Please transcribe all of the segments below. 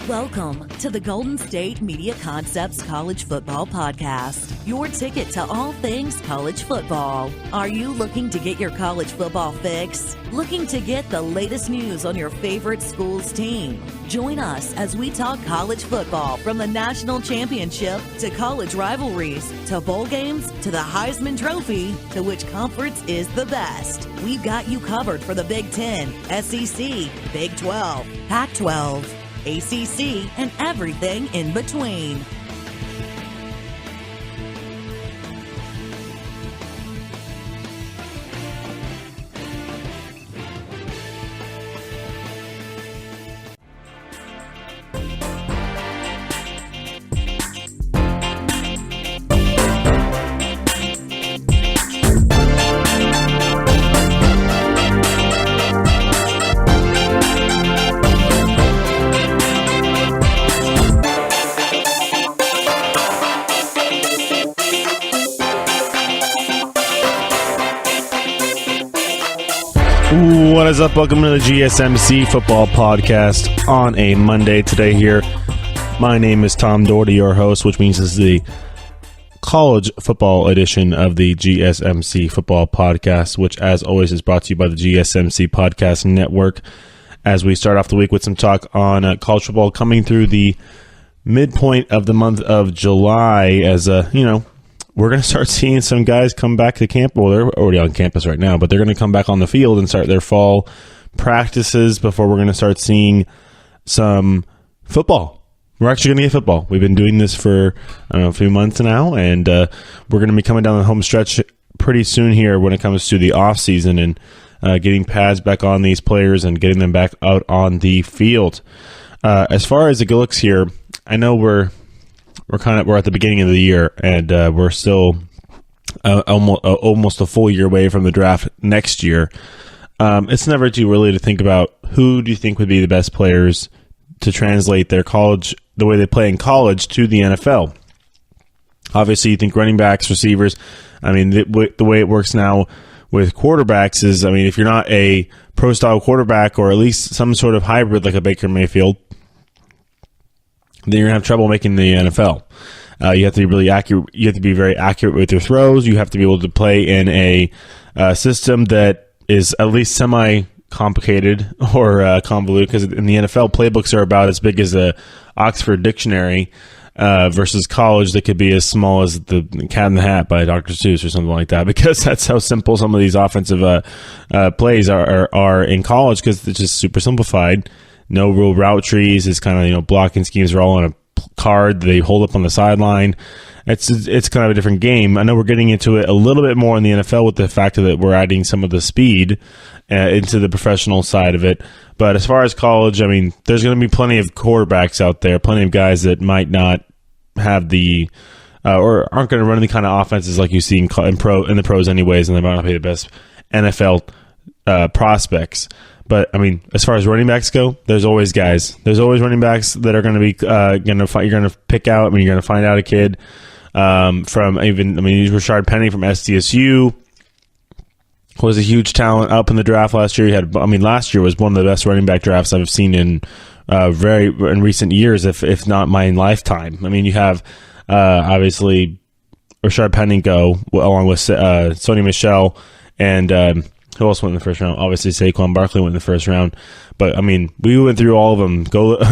Welcome to the Golden State Media Concepts College Football Podcast, your ticket to all things college football. Are you looking to get your college football fix? Looking to get the latest news on your favorite school's team? Join us as we talk college football, from the national championship to college rivalries to bowl games to the Heisman Trophy to which conference is the best. We've got you covered for the Big Ten, SEC, Big 12, Pac-12, ACC, and everything in between. What is up? Welcome to the GSMC Football Podcast on a Monday today here. My name is Tom Dougherty, your host, which means this is the college football edition of the GSMC Football Podcast, which as always is brought to you by the GSMC Podcast Network. As we start off the week with some talk on college football coming through the midpoint of the month of July, as we're going to start seeing some guys come back to camp. Well, they're already on campus right now, but they're going to come back on the field and start their fall practices before we're going to start seeing some football. We're actually going to get football. We've been doing this for, a few months now, and we're going to be coming down the home stretch pretty soon here when it comes to the offseason and getting pads back on these players and getting them back out on the field. As far as it looks here, I know we're at the beginning of the year, and we're still almost a full year away from the draft next year. It's never too early to think about who do you think would be the best players to translate their college, the way they play in college, to the NFL. Obviously, you think running backs, receivers. I mean, the way it works now with quarterbacks is, if you're not a pro-style quarterback or at least some sort of hybrid like a Baker Mayfield, then you're going to have trouble making the NFL. You have to be really accurate. You have to be very accurate with your throws. You have to be able to play in a system that is at least semi-complicated or convoluted, because in the NFL, playbooks are about as big as a Oxford dictionary versus college that could be as small as the Cat in the Hat by Dr. Seuss or something like that, because that's how simple some of these offensive plays are in college, because it's just super simplified. No real route trees. It's kind of, blocking schemes are all on a card they hold up on the sideline. It's kind of a different game. I know we're getting into it a little bit more in the NFL with the fact that we're adding some of the speed into the professional side of it. But as far as college, there's going to be plenty of quarterbacks out there, plenty of guys that might not have the or aren't going to run the kind of offenses like you see in the pros anyways, and they might not be the best NFL prospects. But as far as running backs go, there's always guys. There's always running backs that are going to be you're going to pick out. You're going to find out a kid from even. Rashard Penny from SDSU was a huge talent up in the draft last year. He had. Last year was one of the best running back drafts I've seen in recent years, if not my lifetime. You have obviously Rashard Penny go along with Sony Michel and. Who else went in the first round? Obviously, Saquon Barkley went in the first round. But, we went through all of them.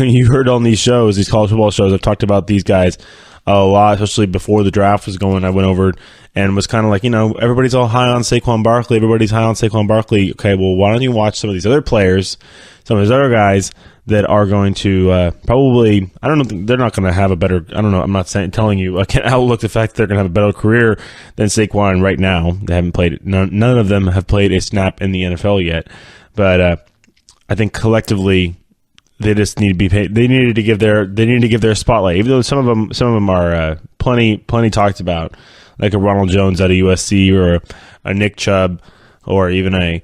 You heard on these shows, these college football shows, I've talked about these guys a lot, especially before the draft was going. I went over and was kind of like, everybody's all high on Saquon Barkley. Everybody's high on Saquon Barkley. Okay, well, why don't you watch some of these other players, some of these other guys that are going to probably, I don't know, they're not going to have a better, I don't know, I'm not telling you, I can't outlook the fact that they're going to have a better career than Saquon right now. They haven't played, none of them have played a snap in the NFL yet. But I think collectively, they just need to be paid. They need to give their spotlight, even though some of them are plenty talked about, like a Ronald Jones out of USC or a Nick Chubb or even a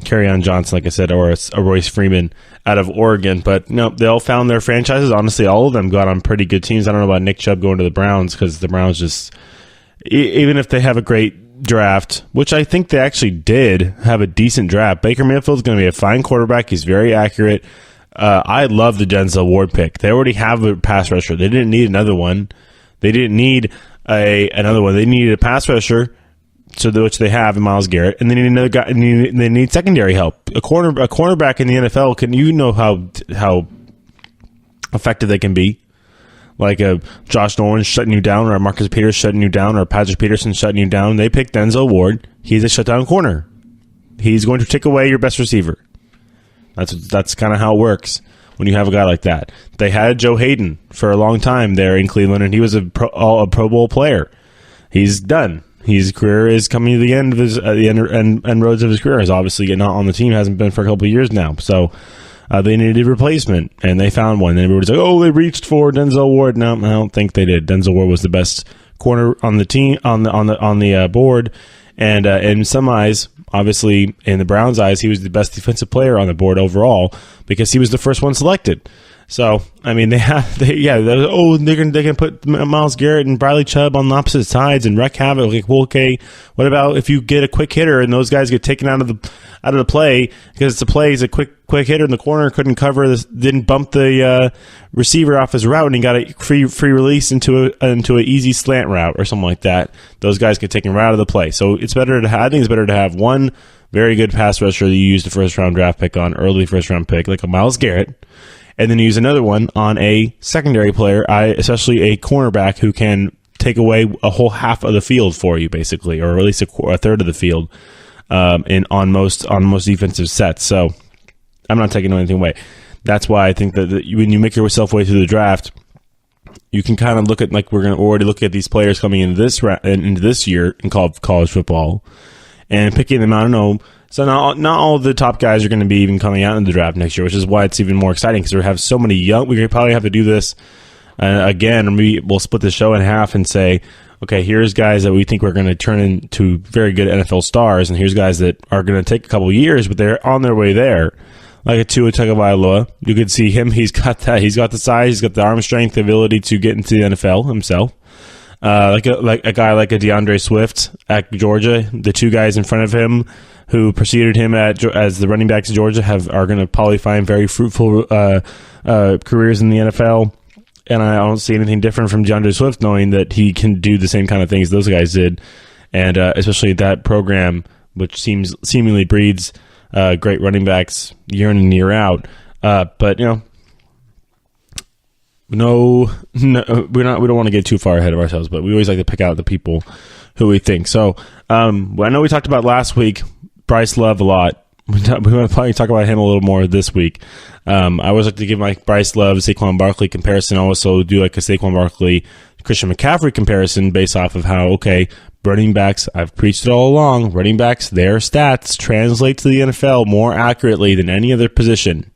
Kerryon Johnson, like I said, or a Royce Freeman out of Oregon. But no, they all found their franchises. Honestly, all of them got on pretty good teams. I don't know about Nick Chubb going to the Browns, because the Browns just, even if they have a great draft, which I think they actually did have a decent draft, Baker Mayfield's going to be a fine quarterback. He's very accurate. I love the Denzel Ward pick. They already have a pass rusher. They didn't need another one. They didn't need another one. They needed a pass rusher, which they have in Myles Garrett, and they need another guy. They need secondary help. A cornerback in the NFL how effective they can be. Like a Josh Norman shutting you down, or a Marcus Peters shutting you down, or a Patrick Peterson shutting you down. They picked Denzel Ward. He's a shutdown corner. He's going to take away your best receiver. That's kind of how it works when you have a guy like that. They had Joe Hayden for a long time there in Cleveland, and he was a Pro Bowl player. He's done. His career is coming to the end of his end roads of his career. He's obviously not on the team. Hasn't been for a couple of years now. So they needed a replacement, and they found one. And everybody's like, "Oh, they reached for Denzel Ward." No, I don't think they did. Denzel Ward was the best corner on the team on the board, and in some eyes, obviously in the Browns' eyes, he was the best defensive player on the board overall because he was the first one selected. So I mean, they can put Myles Garrett and Bradley Chubb on the opposite sides and wreak havoc. Like, well, okay, what about if you get a quick hitter and those guys get taken out of the play because the play is a quick hitter and the corner couldn't cover this, didn't bump the receiver off his route and he got a free release into an easy slant route or something like that. Those guys get taken right out of the play. So it's better to I think it's better to have one very good pass rusher that you use the first round draft pick on, early first round pick like a Myles Garrett. And then use another one on a secondary player, especially a cornerback who can take away a whole half of the field for you, basically, or at least a third of the field on most defensive sets. So I'm not taking anything away. That's why I think that when you make yourself way through the draft, you can kind of look at, like, we're going to already look at these players coming into this year in college football and picking them. I don't know. So not all the top guys are going to be even coming out in the draft next year, which is why it's even more exciting because we have so many young. We could probably have to do this again, or we'll split the show in half and say, okay, here's guys that we think we're going to turn into very good NFL stars, and here's guys that are going to take a couple years, but they're on their way there. Like a Tua Tagovailoa, you could see him. He's got that. He's got the size. He's got the arm strength, the ability to get into the NFL himself. Like a guy like a DeAndre Swift at Georgia, the two guys in front of him who preceded him as the running backs of Georgia are going to probably find very fruitful careers in the NFL. And I don't see anything different from DeAndre Swift, knowing that he can do the same kind of things those guys did, and especially that program, which seemingly breeds great running backs year in and year out. But we don't want to get too far ahead of ourselves, but we always like to pick out the people who we think. So I know we talked about last week Bryce Love a lot. We want to probably talk about him a little more this week. I always like to give my Bryce Love, Saquon Barkley comparison. I also do like a Saquon Barkley, Christian McCaffrey comparison based off of how, okay, running backs, I've preached it all along, running backs, their stats translate to the NFL more accurately than any other position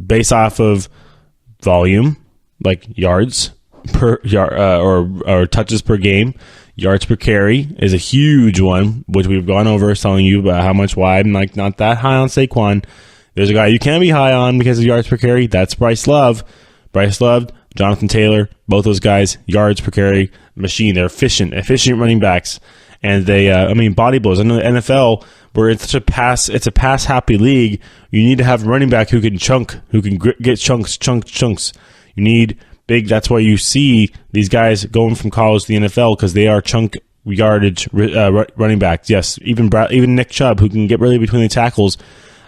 based off of volume, like yards per yard or touches per game. Yards per carry is a huge one, which we've gone over, telling you about why I'm like not that high on Saquon. There's a guy you can be high on because of yards per carry. That's Bryce Love. Bryce Love, Jonathan Taylor, both those guys, yards per carry machine. They're efficient running backs, and they, body blows. I know the NFL, where it's a pass happy league. You need to have a running back who can get chunks. You need big. That's why you see these guys going from college to the NFL, because they are chunk yardage running backs. Yes, even Nick Chubb, who can get really between the tackles,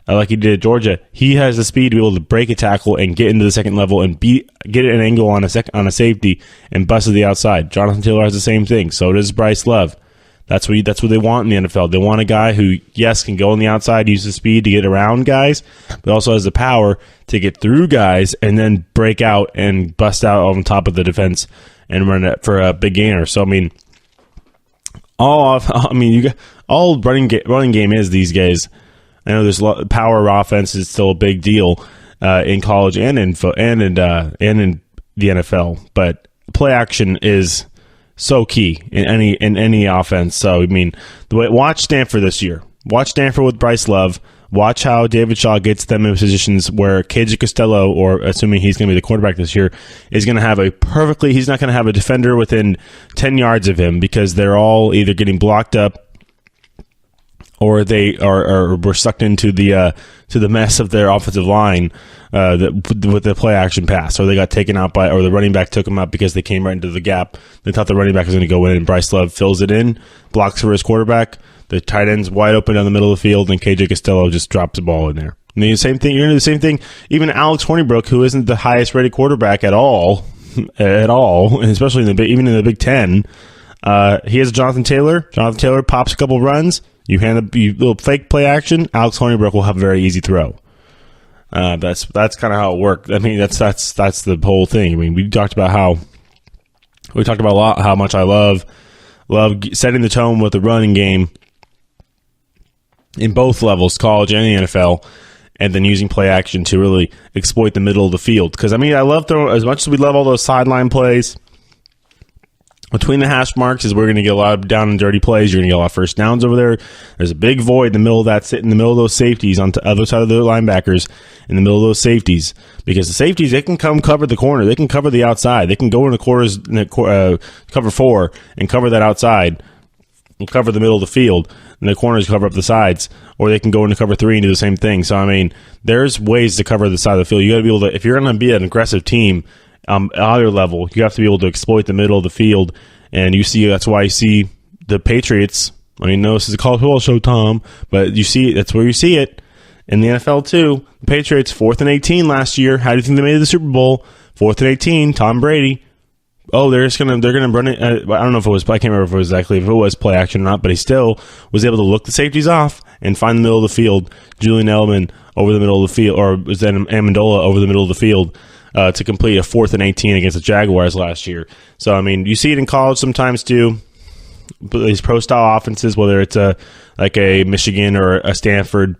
like he did at Georgia. He has the speed to be able to break a tackle and get into the second level and get an angle on a safety and bust to the outside. Jonathan Taylor has the same thing. So does Bryce Love. That's what they want in the NFL. They want a guy who, yes, can go on the outside, use the speed to get around guys, but also has the power to get through guys and then break out and bust out on top of the defense and run it for a big gainer. So all running game is these guys. I know there's a lot, power offense is still a big deal in college and in the NFL, but play action is so key in any offense. So watch Stanford this year. Watch Stanford with Bryce Love. Watch how David Shaw gets them in positions where KJ Costello, or assuming he's going to be the quarterback this year, is going to have he's not going to have a defender within 10 yards of him, because they're all either getting blocked up or they were sucked into the mess of their offensive line with the play action pass, or they got taken out or the running back took them out because they came right into the gap. They thought the running back was going to go in, and Bryce Love fills it in, blocks for his quarterback. The tight end's wide open down the middle of the field, and KJ Costello just drops the ball in there. And the same thing. You're going to do the same thing. Even Alex Hornibrook, who isn't the highest rated quarterback at all, and especially even in the Big Ten, he has Jonathan Taylor. Jonathan Taylor pops a couple runs. You hand a little fake play action. Alex Hornibrook will have a very easy throw. That's kind of how it worked. I mean, that's the whole thing. I mean, we talked about a lot how much I love setting the tone with the running game in both levels, college and the NFL, and then using play action to really exploit the middle of the field. Because, I mean, I love as much as we love all those sideline plays, between the hash marks is we're going to get a lot of down and dirty plays. You're going to get a lot of first downs over there. There's a big void in the middle of that, sit in the middle of those safeties on the other side of the linebackers, in the middle of those safeties. Because the safeties, they can come cover the corner. They can cover the outside. They can go in the quarters, cover 4 and cover that outside and cover the middle of the field. And the corners cover up the sides. Or they can go into cover 3 and do the same thing. So, I mean, there's ways to cover the side of the field. You got to be able to, if you're going to be an aggressive team, either level, you have to be able to exploit the middle of the field, and that's why you see the Patriots. I mean, no, this is a college football show, Tom, but that's where you see it in the NFL too. The Patriots 4th and 18 last year. How do you think they made it to the Super Bowl? 4th and 18. Tom Brady. Oh, they're gonna run it. I don't know if it was. I can't remember if it was play action or not, but he still was able to look the safeties off and find the middle of the field. Julian Edelman over the middle of the field, or was that Amendola over the middle of the field? To complete a 4th and 18 against the Jaguars last year. So, I mean, you see it in college sometimes too. These pro-style offenses, whether it's like a Michigan or a Stanford.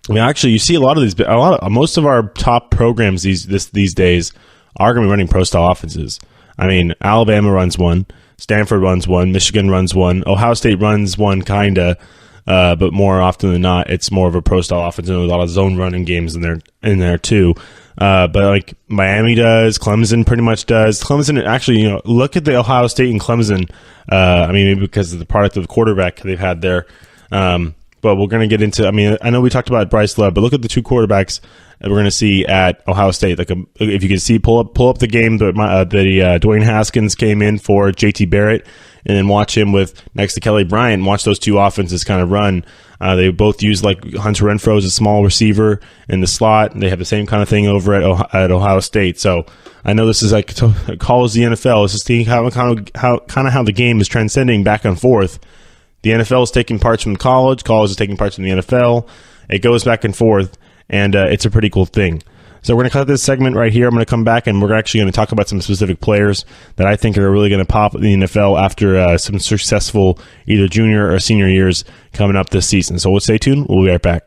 I mean, actually, you see most of our top programs these days are going to be running pro-style offenses. I mean, Alabama runs one, Stanford runs one, Michigan runs one, Ohio State runs one, kinda. But more often than not, it's more of a pro-style offense, and a lot of zone running games in there too. But like Miami does, Clemson pretty much does. Clemson, actually, look at the Ohio State and Clemson. I mean, maybe because of the product of the quarterback they've had there. But we're going to get into, I mean, I know we talked about Bryce Love, but look at the two quarterbacks that we're going to see at Ohio State. Like, if you can see, pull up the game that Dwayne Haskins came in for JT Barrett, and then watch him next to Kelly Bryant, and watch those two offenses kind of run. They both use like Hunter Renfrow as a small receiver in the slot. And they have the same kind of thing over at Ohio State. So I know this is like college, the NFL. This is how the game is transcending back and forth. The NFL is taking parts from college is taking parts from the NFL. It goes back and forth, and it's a pretty cool thing. So we're going to cut this segment right here. I'm going to come back, and we're actually going to talk about some specific players that I think are really going to pop in the NFL after some successful either junior or senior years coming up this season. So we'll stay tuned. We'll be right back.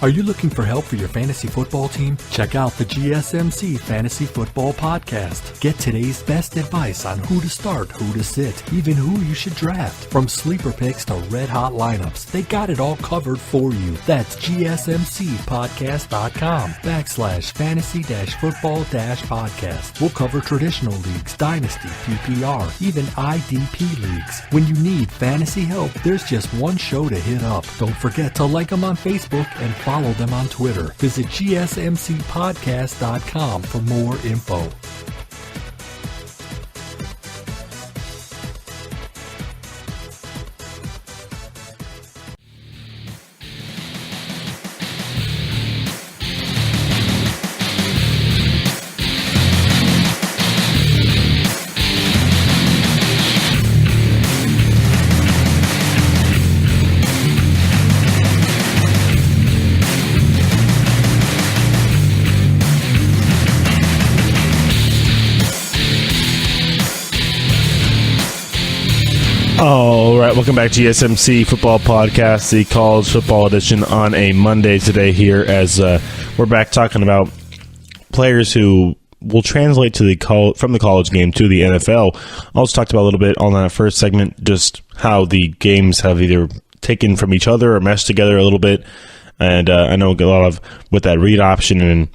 Are you looking for help for your fantasy football team? Check out the GSMC Fantasy Football Podcast. Get today's best advice on who to start, who to sit, even who you should draft. From sleeper picks to red-hot lineups, they got it all covered for you. That's GSMCpodcast.com/fantasy-football-podcast. We'll cover traditional leagues, dynasty, PPR, even IDP leagues. When you need fantasy help, there's just one show to hit up. Don't forget to like them on Facebook and follow them on Twitter. Visit GSMCpodcast.com for more info. All right, welcome back to GSMC Football Podcast, the college football edition on a Monday today here, as we're back talking about players who will translate to from the college game to the NFL. Also talked about a little bit on that first segment, just how the games have either taken from each other or meshed together a little bit. And I know a lot of with that read option and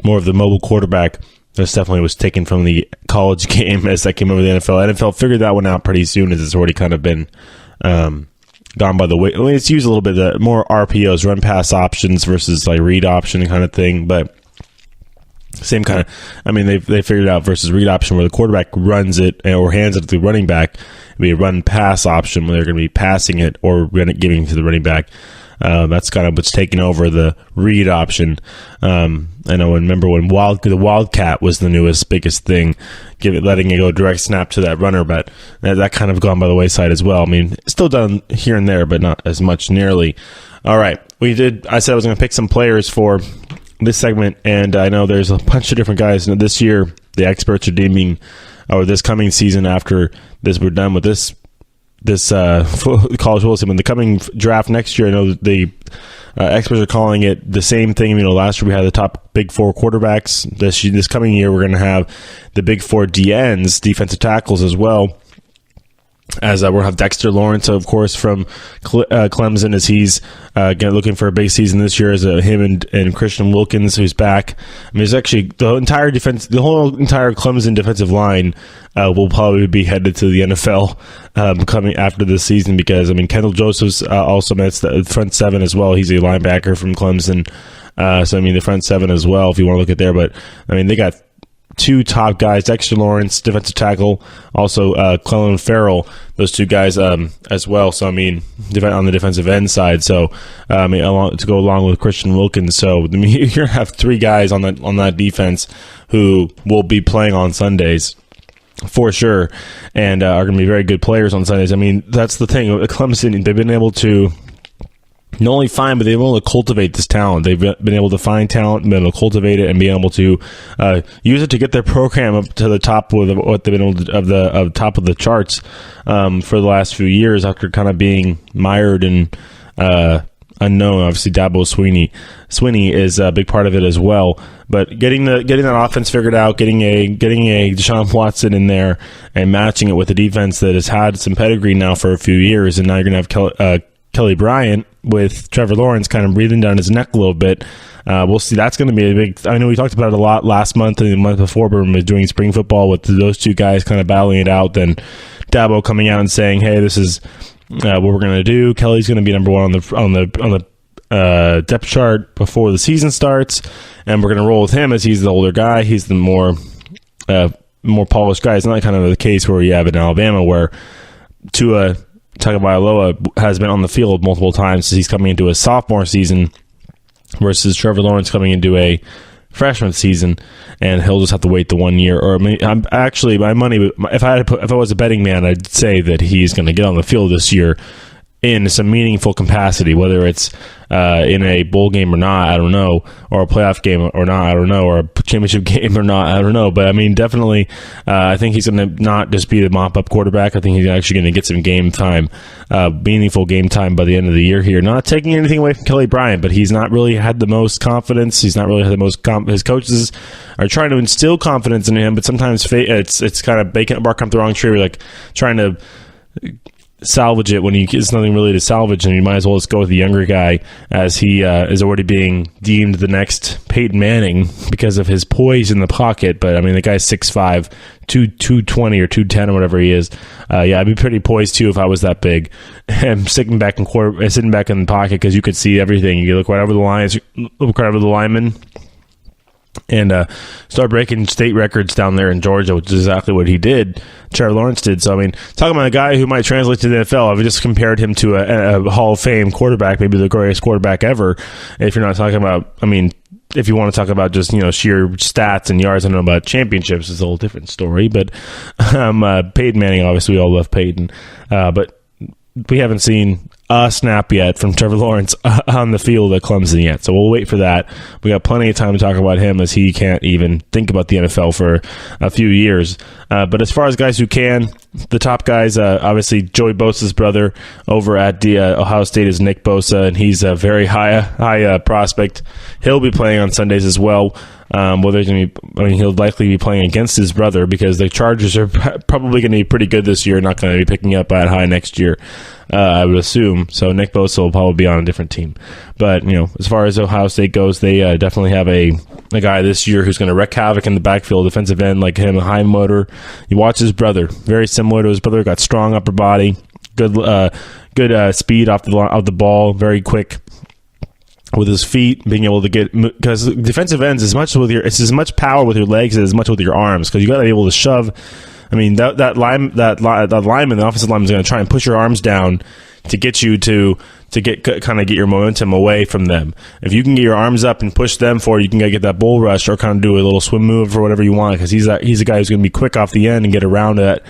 more of the mobile quarterback, this definitely was taken from the college game as that came over the NFL. NFL figured that one out pretty soon, as it's already kind of been gone by the way. I mean, it's used a little bit more RPOs, run pass options versus like read option kind of thing, but same kind of. I mean, they figured it out versus read option where the quarterback runs it or hands it to the running back. It'd be a run pass option where they're going to be passing it or giving it to the running back. That's kind of what's taking over the read option. I know. Remember when the Wildcat was the newest, biggest thing, letting it go direct snap to that runner, but that kind of gone by the wayside as well. I mean, still done here and there, but not as much nearly. All right, I said I was going to pick some players for this segment, and I know there's a bunch of different guys. This year, the experts are deeming, or this coming season after this, we're done with this college football team. In the coming draft next year, I know the experts are calling it the same thing. Last year we had the top big four quarterbacks. This coming year we're going to have the big four DNs, defensive tackles as well. As we'll have Dexter Lawrence, of course, from Clemson, as he's looking for a big season this year, as him and Christian Wilkins, who's back. I mean, there's actually the whole entire Clemson defensive line will probably be headed to the NFL coming after this season, because Kendall Joseph's also makes the front seven as well. He's a linebacker from Clemson, so the front seven as well, if you want to look at there. But they got two top guys, Dexter Lawrence, defensive tackle, also Clellan Ferrell, those two guys as well. So on the defensive end side, so to go along with Christian Wilkins. So you're gonna have three guys on that defense who will be playing on Sundays for sure, and are going to be very good players on Sundays. That's the thing. Clemson, they've been able to not only find, but they've been able to cultivate this talent. They've been able to find talent, been able to cultivate it, and be able to use it to get their program up to the top of what they've been able to, of top of the charts for the last few years, after kind of being mired and unknown. Obviously, Dabo Swinney is a big part of it as well. But getting that offense figured out, getting a Deshaun Watson in there, and matching it with a defense that has had some pedigree now for a few years, and now you're going to have Kelly Bryant with Trevor Lawrence kind of breathing down his neck a little bit. We'll see. That's going to be a big. I know we talked about it a lot last month and the month before, but when we were doing spring football with those two guys kind of battling it out. Then Dabo coming out and saying, "Hey, this is what we're going to do." Kelly's going to be number one on the depth chart before the season starts, and we're going to roll with him as he's the older guy. He's the more polished guy. It's not kind of the case where you have in Alabama where Tua Tagovailoa has been on the field multiple times as he's coming into a sophomore season, versus Trevor Lawrence coming into a freshman season, and he'll just have to wait the 1 year. Or I'm actually, my money, if I was a betting man, I'd say that he's going to get on the field this year in some meaningful capacity, whether it's in a bowl game or not, I don't know, or a playoff game or not, I don't know, or a championship game or not, I don't know. But definitely, I think he's going to not just be the mop-up quarterback. I think he's actually going to get some game time, meaningful game time by the end of the year here. Not taking anything away from Kelly Bryant, but he's not really had the most confidence. He's not really had the most his coaches are trying to instill confidence in him, but sometimes it's kind of bark up the wrong tree. We're like trying to salvage it when it's nothing really to salvage, and you might as well just go with the younger guy, as he is already being deemed the next Peyton Manning because of his poise in the pocket. But the guy's 6'5", 220 or 210 or whatever he is. I'd be pretty poised too if I was that big. And sitting back in the pocket, because you could see everything. You look right over the lines, look right over the lineman, and start breaking state records down there in Georgia, which is exactly what he did. Trevor Lawrence did. So, talking about a guy who might translate to the NFL, I've just compared him to a Hall of Fame quarterback, maybe the greatest quarterback ever. If you're not talking about, if you want to talk about just, sheer stats and yards, I don't know about championships, it's a whole different story. But Peyton Manning, obviously, we all love Peyton. But we haven't seen a snap yet from Trevor Lawrence on the field at Clemson yet. So we'll wait for that. We got plenty of time to talk about him, as he can't even think about the NFL for a few years. But as far as guys who can, the top guys, obviously Joey Bosa's brother over at the Ohio State is Nick Bosa, and he's a very high prospect. He'll be playing on Sundays as well. Whether he's going to be, I mean, he'll likely be playing against his brother because the Chargers are probably going to be pretty good this year, not going to be picking up that high next year, I would assume. So Nick Bosa will probably be on a different team. But, as far as Ohio State goes, they definitely have a guy this year who's going to wreak havoc in the backfield, defensive end like him, a high motor. You watch his brother, very similar to his brother, got strong upper body, good speed off the ball, very quick with his feet, being able to get, because defensive ends it's as much power with your legs as much with your arms, because you got to be able to shove. I mean, that lineman, the offensive lineman, is going to try and push your arms down to get you to get your momentum away from them. If you can get your arms up and push them forward, you can get that bull rush or kind of do a little swim move or whatever you want, because he's a guy who's going to be quick off the end and get around that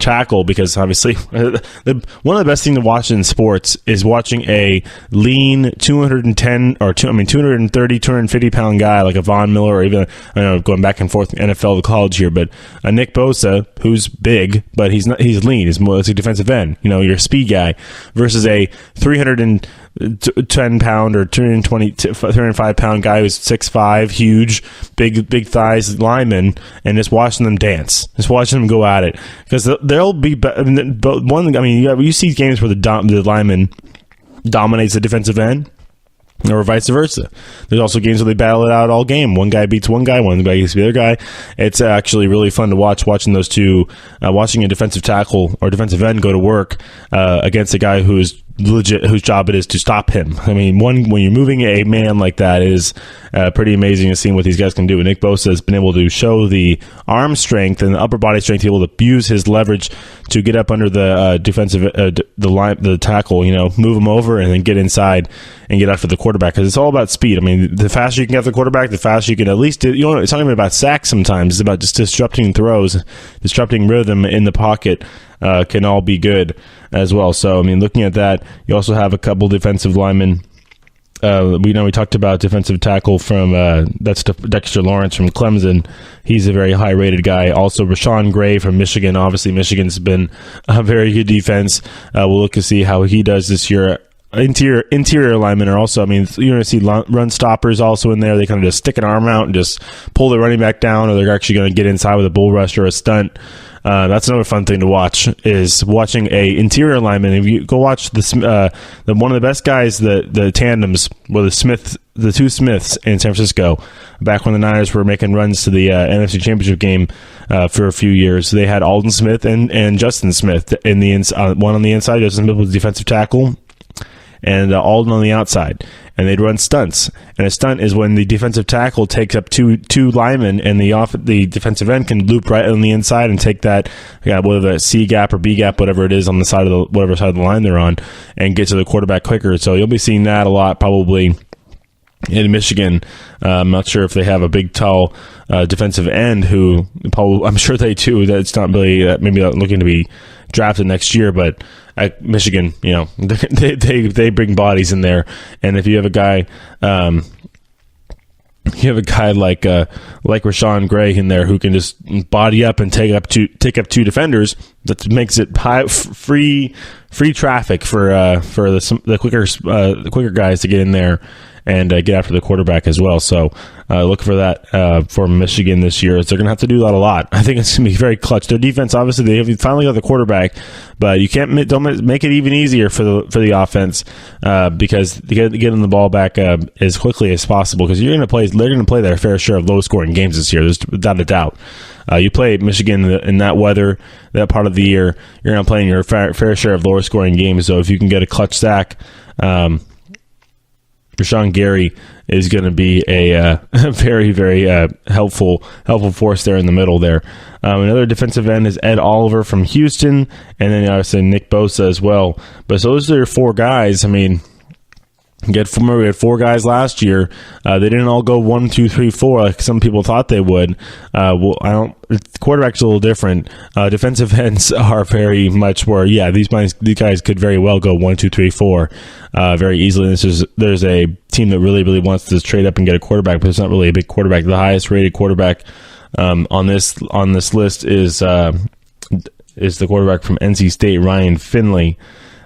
tackle, because obviously one of the best things to watch in sports is watching a lean 230, 250 pound guy like a Von Miller, or even, I know, going back and forth NFL to college here, but a Nick Bosa, who's big, but he's lean. He's more like a defensive end, you're a speed guy, versus a 310 pound or 305 pound guy who's 6'5", huge, big thighs lineman, and just watching them dance, just watching them go at it, because they'll be. You see games where the lineman dominates the defensive end, or vice versa. There's also games where they battle it out all game. One guy beats one guy beats the other guy. It's actually really fun to watching those two, watching a defensive tackle or defensive end go to work against a guy whose job it is to stop him. I mean, when you're moving a man like that, it is pretty amazing to see what these guys can do. And Nick Bosa has been able to show the arm strength and the upper body strength to be able to use his leverage to get up under the defensive the tackle, move him over and then get inside and get after the quarterback, because it's all about speed. I mean, the faster you can get after the quarterback, the faster you can at least it's not even about sacks sometimes. It's about just disrupting throws, disrupting rhythm in the pocket. Can all be good as well. So, I mean, looking at that, you also have a couple defensive linemen. We talked about defensive tackle from that's Dexter Lawrence from Clemson. He's a very high rated guy. Also, Rashawn Gray from Michigan. Obviously, Michigan's been a very good defense. We'll look to see how he does this year. Interior linemen are also, you're going to see run stoppers also in there. They kind of just stick an arm out and just pull the running back down, or they're actually going to get inside with a bull rush or a stunt. That's another fun thing to watch, is watching a interior lineman. If you go watch one of the best guys, the tandems, the two Smiths in San Francisco, back when the Niners were making runs to the NFC Championship game for a few years. They had Alden Smith and Justin Smith in the one on the inside. Justin Smith was defensive tackle, and Alden on the outside, and they'd run stunts. And a stunt is when the defensive tackle takes up two linemen, and the defensive end can loop right on the inside and take that, whether that's C gap or B gap, whatever it is on the side of whatever side of the line they're on, and get to the quarterback quicker. So you'll be seeing that a lot probably in Michigan. I'm not sure if they have a big, tall defensive end who probably, I'm sure they do. That's not really maybe not looking to be drafted next year, but at Michigan, they bring bodies in there. And if you have a guy, like Rashawn Gray in there who can just body up and take up two defenders, that makes it free traffic for the quicker guys to get in there and get after the quarterback as well. So look for that for Michigan this year. They're going to have to do that a lot. I think it's going to be very clutch. Their defense, obviously, they have finally got the quarterback, but you don't make it even easier for the offense because they get in the ball back as quickly as possible, because they're going to play their fair share of low scoring games this year. There's without a doubt. You play Michigan in that weather, that part of the year, you're going to play in your fair share of lower scoring games. So if you can get a clutch sack, Rashawn Gary is going to be a very, very helpful force there in the middle there. Another defensive end is Ed Oliver from Houston, and then obviously Nick Bosa as well. But so those are your four guys. We had four guys last year. They didn't all go 1, 2, 3, 4 like some people thought they would. Quarterback's a little different. Defensive ends are very much where, these guys could very well go 1, 2, 3, 4 very easily. There's a team that really, really wants to trade up and get a quarterback, but it's not really a big quarterback. The highest rated quarterback on this list is the quarterback from NC State, Ryan Finley.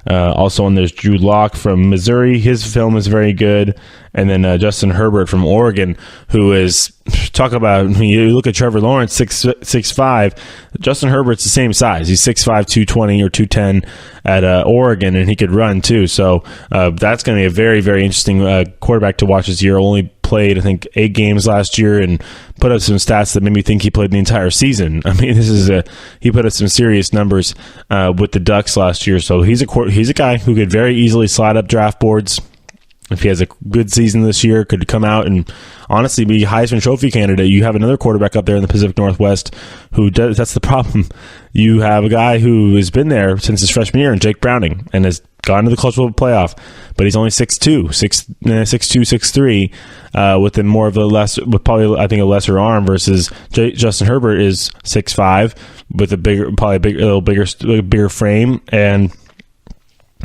Also on there's Drew Lock from Missouri. His film is very good. And then Justin Herbert from Oregon, who is, talk about, when you look at Trevor Lawrence, 6'5", Justin Herbert's the same size. He's 6'5", 220 or 210 at Oregon, and he could run too. So that's going to be a very, very interesting quarterback to watch this year. Only played, I think, 8 games last year and put up some stats that made me think he played the entire season. I mean, he put up some serious numbers with the Ducks last year. So he's a guy who could very easily slide up draft boards. If he has a good season this year, could come out and honestly be Heisman Trophy candidate. You have another quarterback up there in the Pacific Northwest who does. That's the problem. You have a guy who has been there since his freshman year, and Jake Browning, and has gone to the College Football Playoff, but he's only 6'2", 6'3", with probably I think a lesser arm versus Justin Herbert is 6'5", with a little bigger frame, and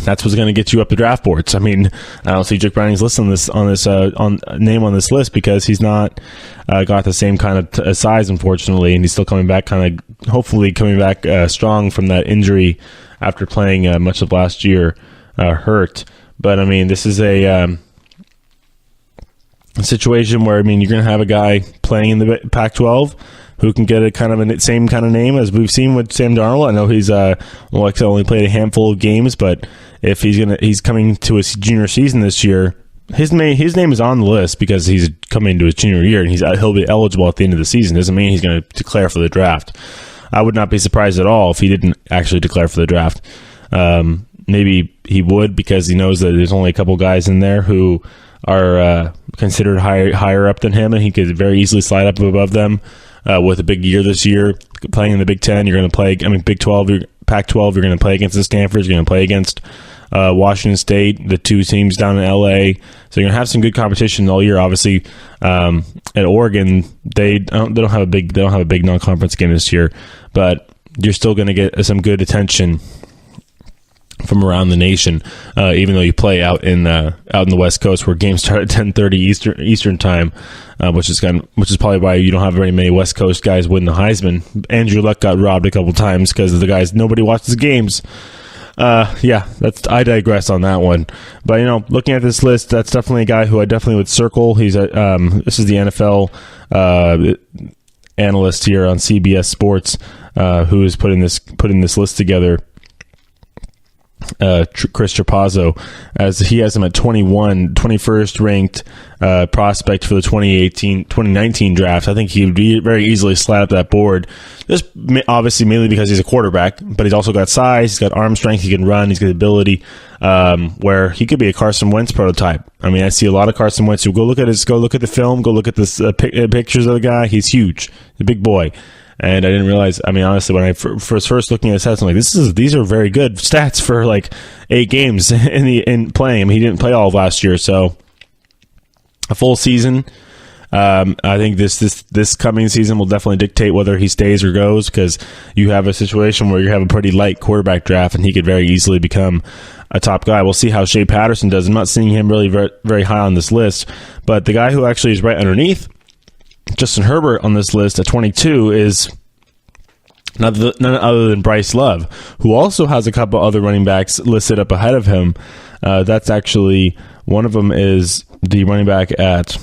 that's what's going to get you up the draft boards. I mean, I don't see Jake Browning's list on this name on this list because he's not got the same kind of size, unfortunately, and he's still coming back, hopefully coming back strong from that injury after playing much of last year hurt. But I mean, this is a situation where, I mean, you're going to have a guy playing in the Pac-12 who can get a same kind of name as we've seen with Sam Darnold. I know he's only played a handful of games, but if he's coming to his junior season this year, his name is on the list because he's coming into his junior year, and he'll be eligible at the end of the season. Doesn't mean he's going to declare for the draft. I would not be surprised at all if he didn't actually declare for the draft. Maybe he would, because he knows that there's only a couple guys in there who are considered higher up than him, and he could very easily slide up above them. With a big year this year, playing in the Big Ten, you're going to play. Big 12, Pac-12, you're going to play against the Stanford. You're going to play against Washington State, the two teams down in LA. So you're going to have some good competition all year. Obviously, at Oregon, they don't have a big non-conference game this year, but you're still going to get some good attention from around the nation, even though you play out in the West Coast, where games start at 10:30 Eastern time, which is probably why you don't have very many West Coast guys win the Heisman. Andrew Luck got robbed a couple times because of the guys. Nobody watches games. I digress on that one. But looking at this list, that's definitely a guy who I definitely would circle. He's this is the NFL analyst here on CBS Sports, who is putting this list together. Chris Trapazzo, as he has him at 21st ranked prospect for the 2019 draft. I think he would be very easily slide up that board, just obviously mainly because he's a quarterback, but he's also got size, he's got arm strength, he can run, he's got ability, where he could be a Carson Wentz prototype. I mean, I see a lot of Carson Wentz who go look at the film, go look at this pictures of the guy. He's huge, he's a big boy. And I didn't realize, I mean, honestly, when I first looking at his stats, I'm like, these are very good stats for like 8 games in playing. I mean, he didn't play all of last year, so a full season. I think this coming season will definitely dictate whether he stays or goes, because you have a situation where you have a pretty light quarterback draft, and he could very easily become a top guy. We'll see how Shea Patterson does. I'm not seeing him really very, very high on this list, but the guy who actually is right underneath Justin Herbert on this list at 22 is none other than Bryce Love, who also has a couple other running backs listed up ahead of him. That's actually, one of them is the running back at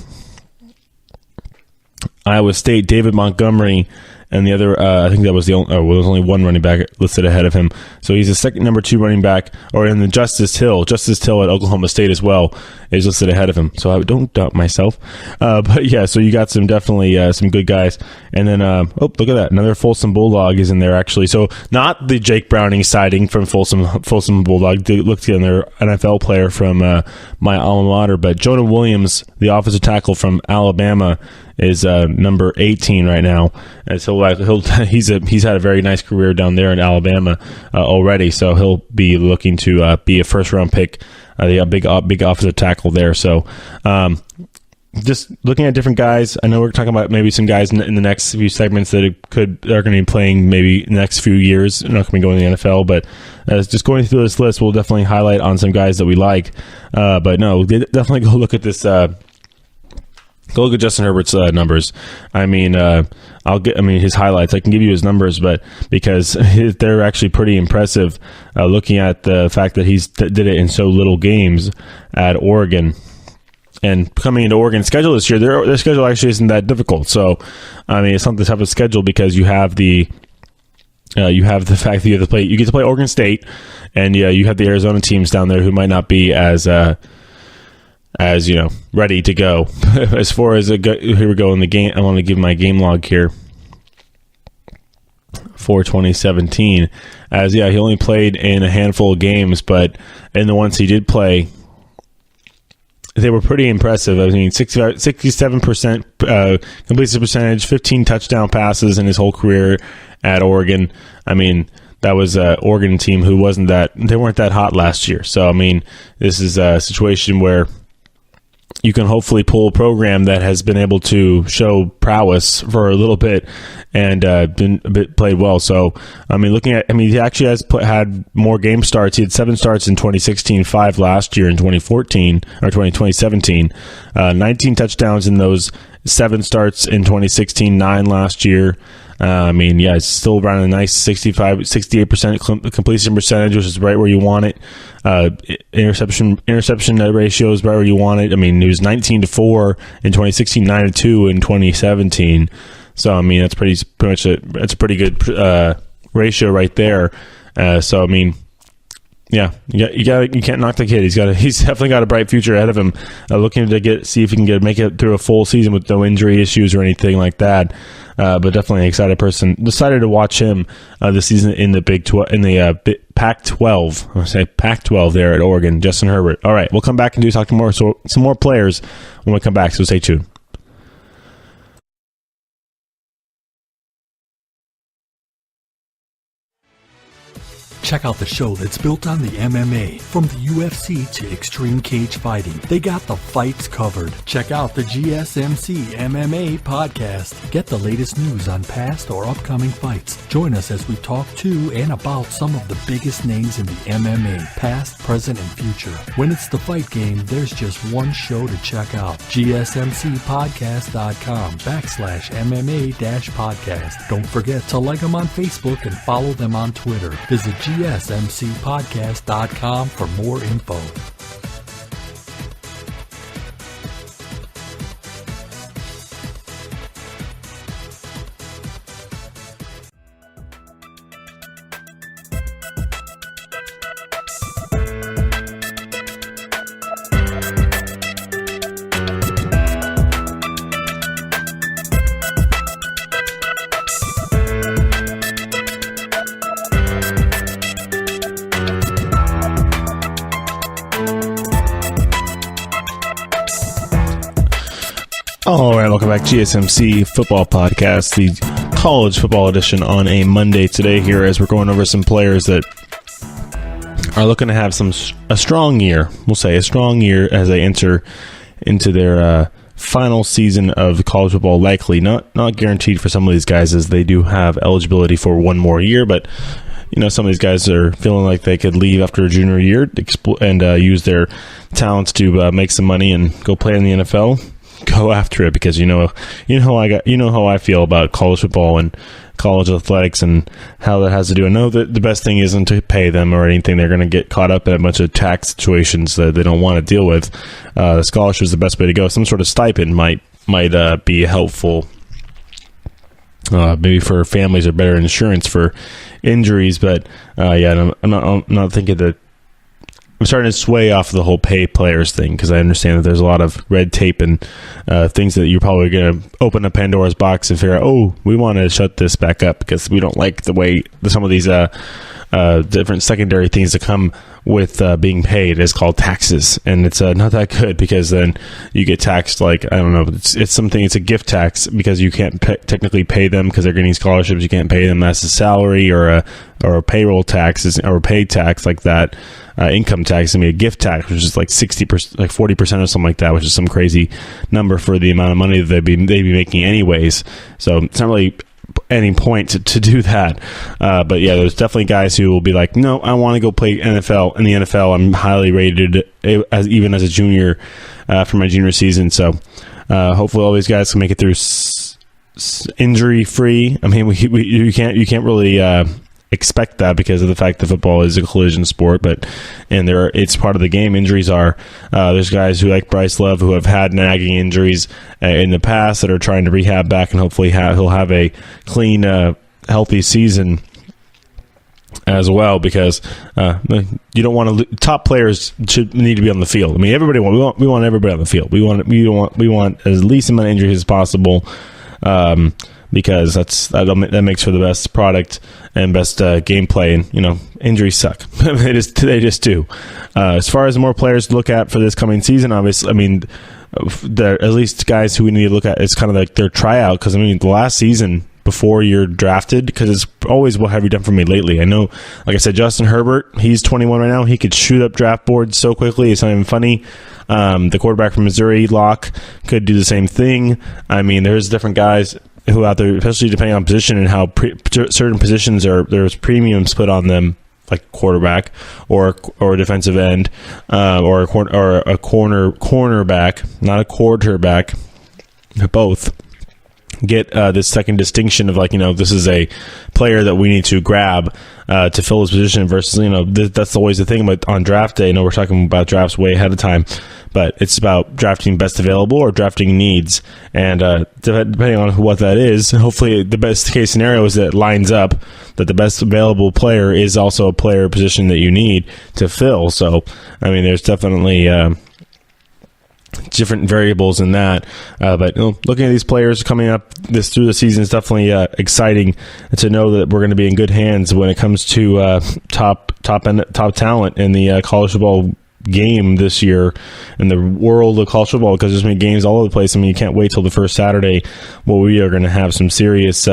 Iowa State, David Montgomery, and the other, I think that was there was only one running back listed ahead of him. So he's the second number 2 running back, or in the Justice Hill at Oklahoma State as well is listed ahead of him. So I don't doubt myself. But yeah, so you got some good guys. And then, look at that. Another Folsom Bulldog is in there actually. So not the Jake Browning sighting from Folsom Bulldog. They looked at their NFL player from my alma mater, but Jonah Williams, the offensive tackle from Alabama, is number 18 right now, and so he's had a very nice career down there in Alabama already. So he'll be looking to be a first round pick, a big offensive tackle there. So just looking at different guys. I know we're talking about maybe some guys in the next few segments that are going to be playing maybe the next few years. They're not going to be going to the NFL, but just going through this list, we'll definitely highlight on some guys that we like. But no, definitely go look at this. Go look at Justin Herbert's numbers. I mean, his highlights. I can give you his numbers, but because they're actually pretty impressive, looking at the fact that he's did it in so little games at Oregon. And coming into Oregon's schedule this year, their schedule actually isn't that difficult. So, it's not the type of schedule because you have the fact that you get to play Oregon State, and you have the Arizona teams down there who might not be as ready to go. As far as here we go in the game, I want to give my game log here for 2017. He only played in a handful of games, but in the ones he did play, they were pretty impressive. 67% completion percentage, 15 touchdown passes in his whole career at Oregon. That was an Oregon team who weren't that hot last year. So, this is a situation where you can hopefully pull a program that has been able to show prowess for a little bit and played well. So, he actually has had more game starts. He had 7 starts in 2016, 5 last year in 2017. 19 touchdowns in those 7 starts in 2016, 9 last year. It's still around a nice 68% completion percentage, which is right where you want it. Interception ratio is right where you want it. He was 19-4 in 2016, 9-2 in 2017. So, that's that's a pretty good ratio right there. You can't knock the kid. He's definitely got a bright future ahead of him. Looking to see if he can make it through a full season with no injury issues or anything like that. But definitely an excited person. Decided to watch him this season in the Pac-12. I'm going to say Pac-12 there at Oregon. Justin Herbert. All right, we'll come back and talk to some more players when we come back. So stay tuned. Check out the show that's built on the MMA, from the UFC to extreme cage fighting. They got the fights covered. Check out the GSMC MMA podcast. Get the latest news on past or upcoming fights. Join us as we talk to and about some of the biggest names in the MMA, past, present, and future. When it's the fight game, there's just one show to check out. GSMCpodcast.com/MMA-podcast. Don't forget to like them on Facebook and follow them on Twitter. Visit GSMCpodcast.com for more info. All right, welcome back. GSMC Football Podcast, the college football edition on a Monday today here, as we're going over some players that are looking to have a strong year. We'll say a strong year as they enter into their final season of college football. Likely not guaranteed for some of these guys, as they do have eligibility for one more year, but some of these guys are feeling like they could leave after a junior year and use their talents to make some money and go play in the NFL. Go after it, because how I feel about college football and college athletics and how that has to do. I know that the best thing isn't to pay them or anything. They're going to get caught up in a bunch of tax situations that they don't want to deal with. The scholarship is the best way to go. Some sort of stipend might be helpful, maybe for families, or better insurance for injuries. But I'm not thinking that. I'm starting to sway off the whole pay players thing, because I understand that there's a lot of red tape and things that you're probably going to open a Pandora's box and figure out, we want to shut this back up because we don't like the way some of these different secondary things that come with being paid is called taxes. And it's not that good, because then you get taxed like, I don't know, it's a gift tax, because you can't technically pay them because they're getting scholarships. You can't pay them as a salary or a payroll tax or a pay tax like that. Income tax, a gift tax, which is like 60%, like 40% or something like that, which is some crazy number for the amount of money that they'd be making anyways. So it's not really any point to do that. But yeah, there's definitely guys who will be like, no, I want to go play NFL. In the NFL, I'm highly rated even as a junior for my junior season. So hopefully all these guys can make it through injury free. I mean, you can't really expect that because of the fact that football is a collision sport, but it's part of the game. Injuries are there's guys who like Bryce Love who have had nagging injuries in the past that are trying to rehab back, and hopefully he'll have a clean, healthy season as well, because you don't want to. Top players should need to be on the field. I mean, we want everybody on the field. We want as least amount of injuries as possible. Because that makes for the best product and best gameplay, and injuries suck. they just do. As far as more players to look at for this coming season, obviously, I mean, at least guys who we need to look at, it's kind of like their tryout. Because I mean, the last season before you're drafted, because it's always what have you done for me lately. I know, like I said, Justin Herbert, he's 21 right now. He could shoot up draft boards so quickly, it's not even funny. The quarterback from Missouri, Locke, could do the same thing. I mean, there's different guys who out there, especially depending on position and how certain positions there's premiums put on them, like quarterback or a defensive end, or a cornerback, not a quarterback, both get this second distinction of this is a player that we need to grab to fill his position versus that's always the thing. But on draft day, we're talking about drafts way ahead of time, but it's about drafting best available or drafting needs, and depending on what that is, hopefully the best case scenario is that it lines up that the best available player is also a player position that you need to fill. So I mean, there's definitely different variables in that, but looking at these players coming up through the season is definitely exciting to know that we're going to be in good hands when it comes to top talent in the college football game this year, in the world of college football, because there's many games all over the place. I mean, you can't wait till the first Saturday where we are going to have some serious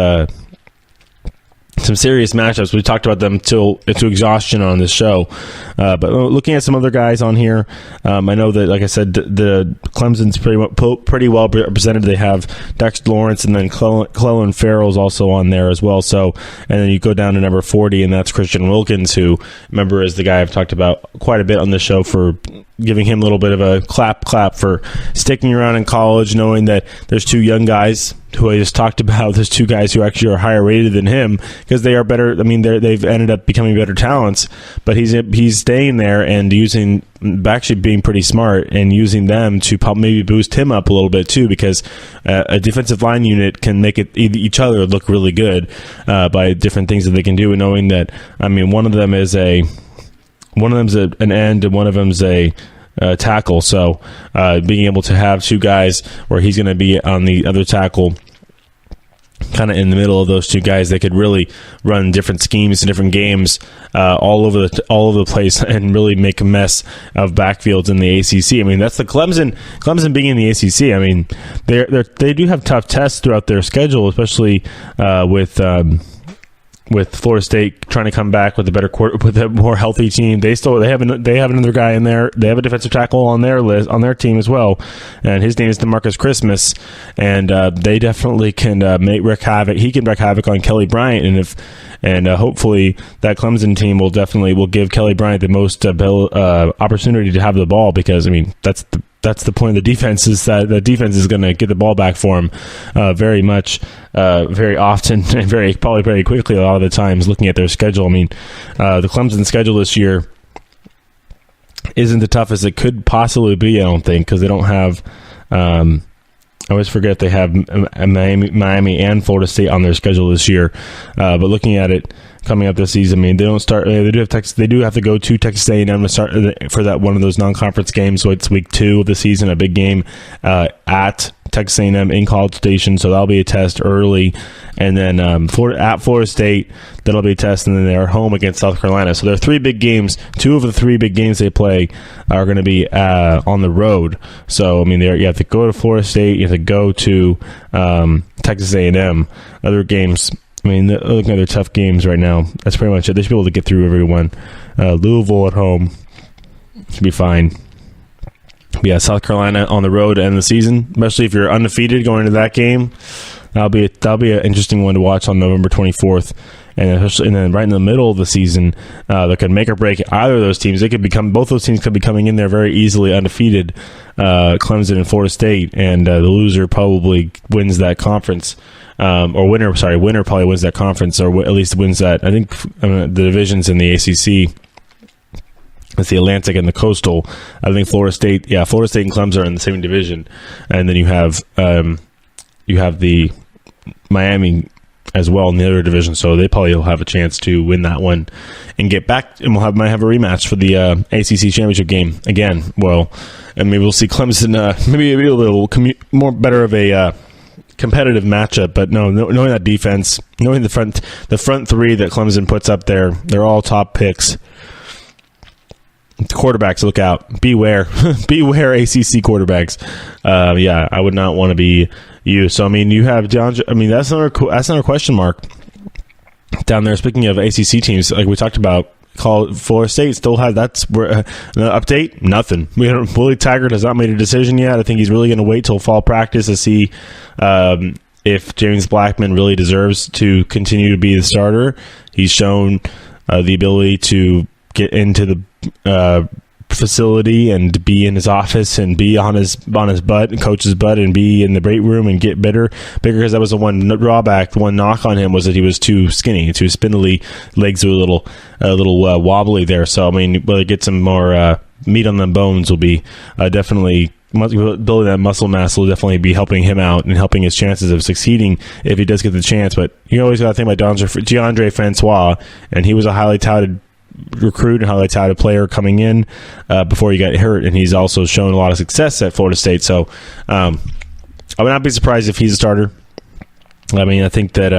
matchups. We talked about them to exhaustion on this show, but looking at some other guys on here, I know that, like I said, the Clemson's pretty well represented. They have Dexter Lawrence, and then Clellan Ferrell's also on there as well. So, and then you go down to number 40, and that's Christian Wilkins, who, remember, is the guy I've talked about quite a bit on the show for giving him a little bit of a clap for sticking around in college, knowing that there's two young guys who I just talked about. There's two guys who actually are higher rated than him because they are better. I mean, they've ended up becoming better talents, but he's staying there and actually being pretty smart and using them to maybe boost him up a little bit too, because a defensive line unit can make each other look really good by different things that they can do, and knowing that, I mean, one of them is an end and one of them's a tackle. So being able to have two guys where he's going to be on the other tackle, kind of in the middle of those two guys, they could really run different schemes and different games all over the place and really make a mess of backfields in the ACC. I mean, that's the Clemson being in the ACC. I mean, they do have tough tests throughout their schedule, especially with Florida State trying to come back with a more healthy team. They have another guy in there. They have a defensive tackle on their list, on their team as well, and his name is DeMarcus Christmas. And they definitely can wreak havoc. He can wreak havoc on Kelly Bryant, and hopefully that Clemson team will give Kelly Bryant the most opportunity to have the ball, because I mean that's the point of the defense, is that the defense is going to get the ball back for him very much, very often, and probably very quickly a lot of the times, looking at their schedule. I mean, the Clemson schedule this year isn't the toughest it could possibly be, I don't think, because they don't have I always forget they have Miami and Florida State on their schedule this year. But looking at it coming up this season, I mean, they don't start. They do have to go to Texas A&M to start for that one of those non-conference games. So it's week 2 of the season, a big game at Texas A&M in College Station. So that'll be a test early, and then at Florida State, that'll be a test, and then they're home against South Carolina. So there are 3 big games. 2 of the 3 big games they play are going to be on the road. So I mean, you have to go to Florida State, you have to go to Texas A&M. Other games, I mean, looking at their tough games right now, that's pretty much it. They should be able to get through everyone. Louisville at home should be fine. But yeah, South Carolina on the road to end the season, especially if you're undefeated going into that game. That'll be an interesting one to watch on November 24th. and then right in the middle of the season, that could make or break either of those teams. Both those teams could be coming in there very easily undefeated, Clemson and Florida State, and the loser probably wins that conference. Winner probably wins that conference, or at least wins that. I think the divisions in the ACC. It's the Atlantic and the Coastal. I think Florida State and Clemson are in the same division, and then you have the Miami as well in the other division. So they probably will have a chance to win that one and get back, and might have a rematch for the ACC championship game again. Well, and maybe we'll see Clemson maybe a little more better of a competitive matchup. But knowing that defense, knowing the front three that Clemson puts up there, they're all top picks. Quarterbacks, look out. Beware. Beware ACC quarterbacks. I would not want to be you. So, I mean, you have DeAndre. I mean, that's another question mark down there. Speaking of ACC teams, like we talked about, Florida State still has an update. Nothing. Willie Taggart has not made a decision yet. I think he's really going to wait till fall practice to see if James Blackman really deserves to continue to be the starter. He's shown the ability to get into the facility and be in his office and be on his butt, coach's butt, and be in the weight room and get bigger, because that was the one drawback. The one knock on him was that he was too skinny, too spindly, legs were a little wobbly there. So, I mean, whether get some more meat on the bones will be definitely building that muscle mass will definitely be helping him out and helping his chances of succeeding if he does get the chance. But you always got to think about DeAndre Francois, and he was a highly touted recruit and highly touted player coming in before he got hurt, and he's also shown a lot of success at Florida State. So I would not be surprised if he's a starter. I mean, I think that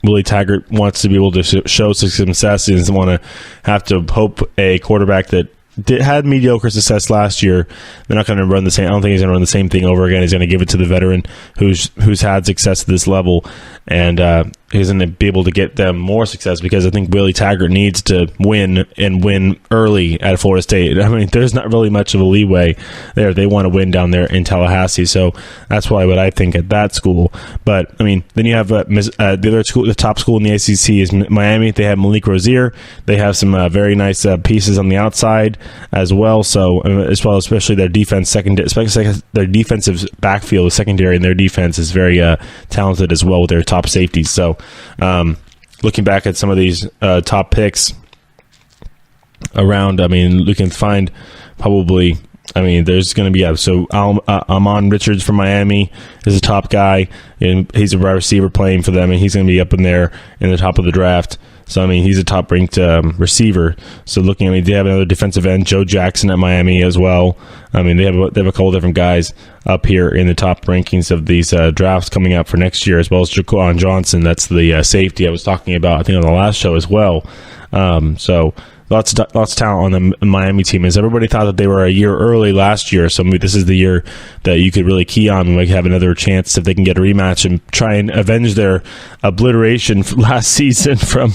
Willie Taggart wants to be able to show success. He doesn't want to have to hope a quarterback that had mediocre success last year. They're not going to run the same. I don't think he's going to run the same thing over again. He's going to give it to the veteran who's had success at this level, and he's going to be able to get them more success, because I think Willie Taggart needs to win and win early at Florida State. I mean, there's not really much of a leeway there. They want to win down there in Tallahassee, so that's why what I think at that school. But I mean, then you have the other school, the top school in the ACC is Miami. They have Malik Rozier. They have some very nice pieces on the outside as well. So especially their defense especially their defensive backfield, secondary, and their defense is very talented as well with their top safeties. So looking back at some of these top picks around, I mean, we can find probably, I mean, there's going to be Amon Richards from Miami is a top guy, and he's a wide receiver playing for them, and he's going to be up in there in the top of the draft. So, I mean, he's a top-ranked receiver. So, looking, I mean, they have another defensive end, Joe Jackson at Miami as well. I mean, they have a couple different guys up here in the top rankings of these drafts coming up for next year, as well as Jaquan Johnson. That's the safety I was talking about, I think, on the last show as well. So, lots of talent on the Miami team. As everybody thought that they were a year early last year, so maybe this is the year that you could really key on and have another chance if they can get a rematch and try and avenge their obliteration last season from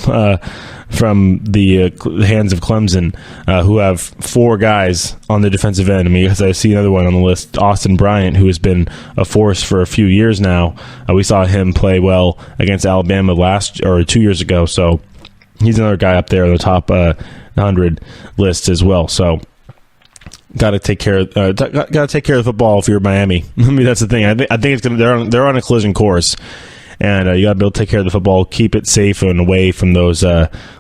the hands of Clemson, who have 4 guys on the defensive end. I mean, because I see another one on the list, Austin Bryant, who has been a force for a few years now. We saw him play well against Alabama 2 years ago, so he's another guy up there on the top 100 list as well. So got to take care of the football if you're Miami. I mean, that's the thing. I think it's gonna. They're on a collision course, and you got to be able to take care of the football, keep it safe and away from those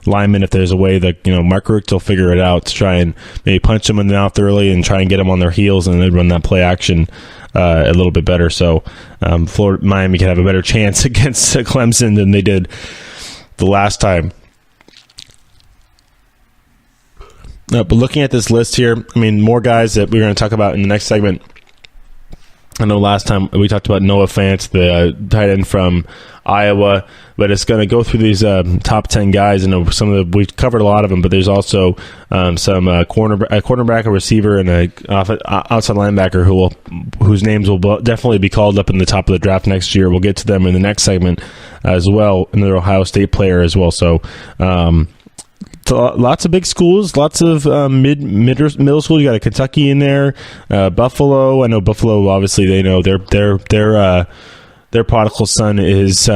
linemen. If there's a way that Mark Richt will figure it out to try and maybe punch them in the mouth early and try and get them on their heels, and then run that play action a little bit better. So Miami can have a better chance against Clemson than they did the last time. But looking at this list here, I mean, more guys that we're going to talk about in the next segment. I know last time we talked about Noah Fant, the tight end from Iowa, but it's going to go through these top 10 guys. And we've covered a lot of them, but there's also some cornerback, a receiver, and a outside linebacker whose names will definitely be called up in the top of the draft next year. We'll get to them in the next segment as well. Another Ohio State player as well. So, lots of big schools, lots of middle school. You got a Kentucky in there, Buffalo. I know Buffalo. Obviously, they know their prodigal son is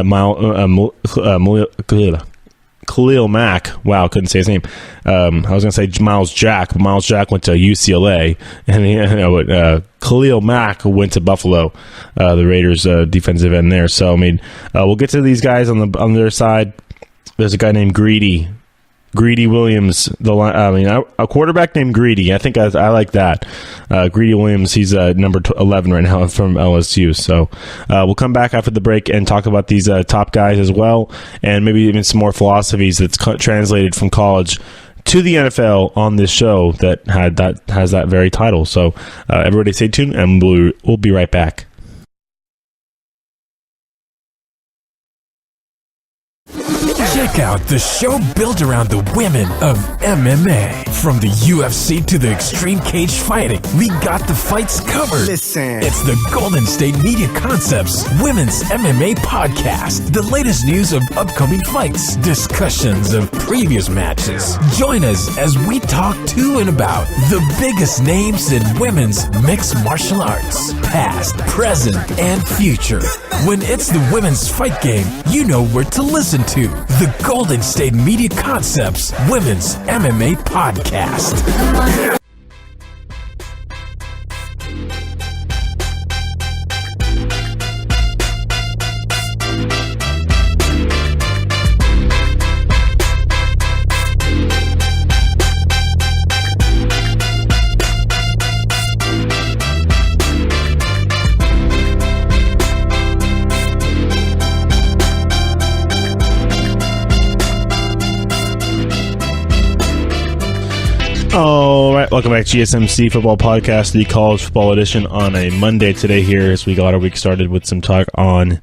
Khalil Mack. Wow, couldn't say his name. I was going to say Miles Jack, but Miles Jack went to UCLA, and Khalil Mack went to Buffalo, the Raiders defensive end there. So I mean, we'll get to these guys on their side. There's a guy named Greedy Williams, a quarterback named Greedy. I think I like that. Greedy Williams, he's number 11 right now from LSU. So we'll come back after the break and talk about these top guys as well, and maybe even some more philosophies that's translated from college to the NFL on this show that has that very title. So everybody stay tuned, and we'll be right back. Check out the show built around the women of MMA. From the UFC to the extreme cage fighting, we got the fights covered. Listen. It's the Golden State Media Concepts Women's MMA Podcast. The latest news of upcoming fights, discussions of previous matches. Join us as we talk to and about the biggest names in women's mixed martial arts, past, present, and future. When it's the women's fight game, you know where to listen to. The Golden State Media Concepts Women's MMA Podcast. All right, welcome back to GSMC Football Podcast, the college football edition on a Monday today here as we got our week started with some talk on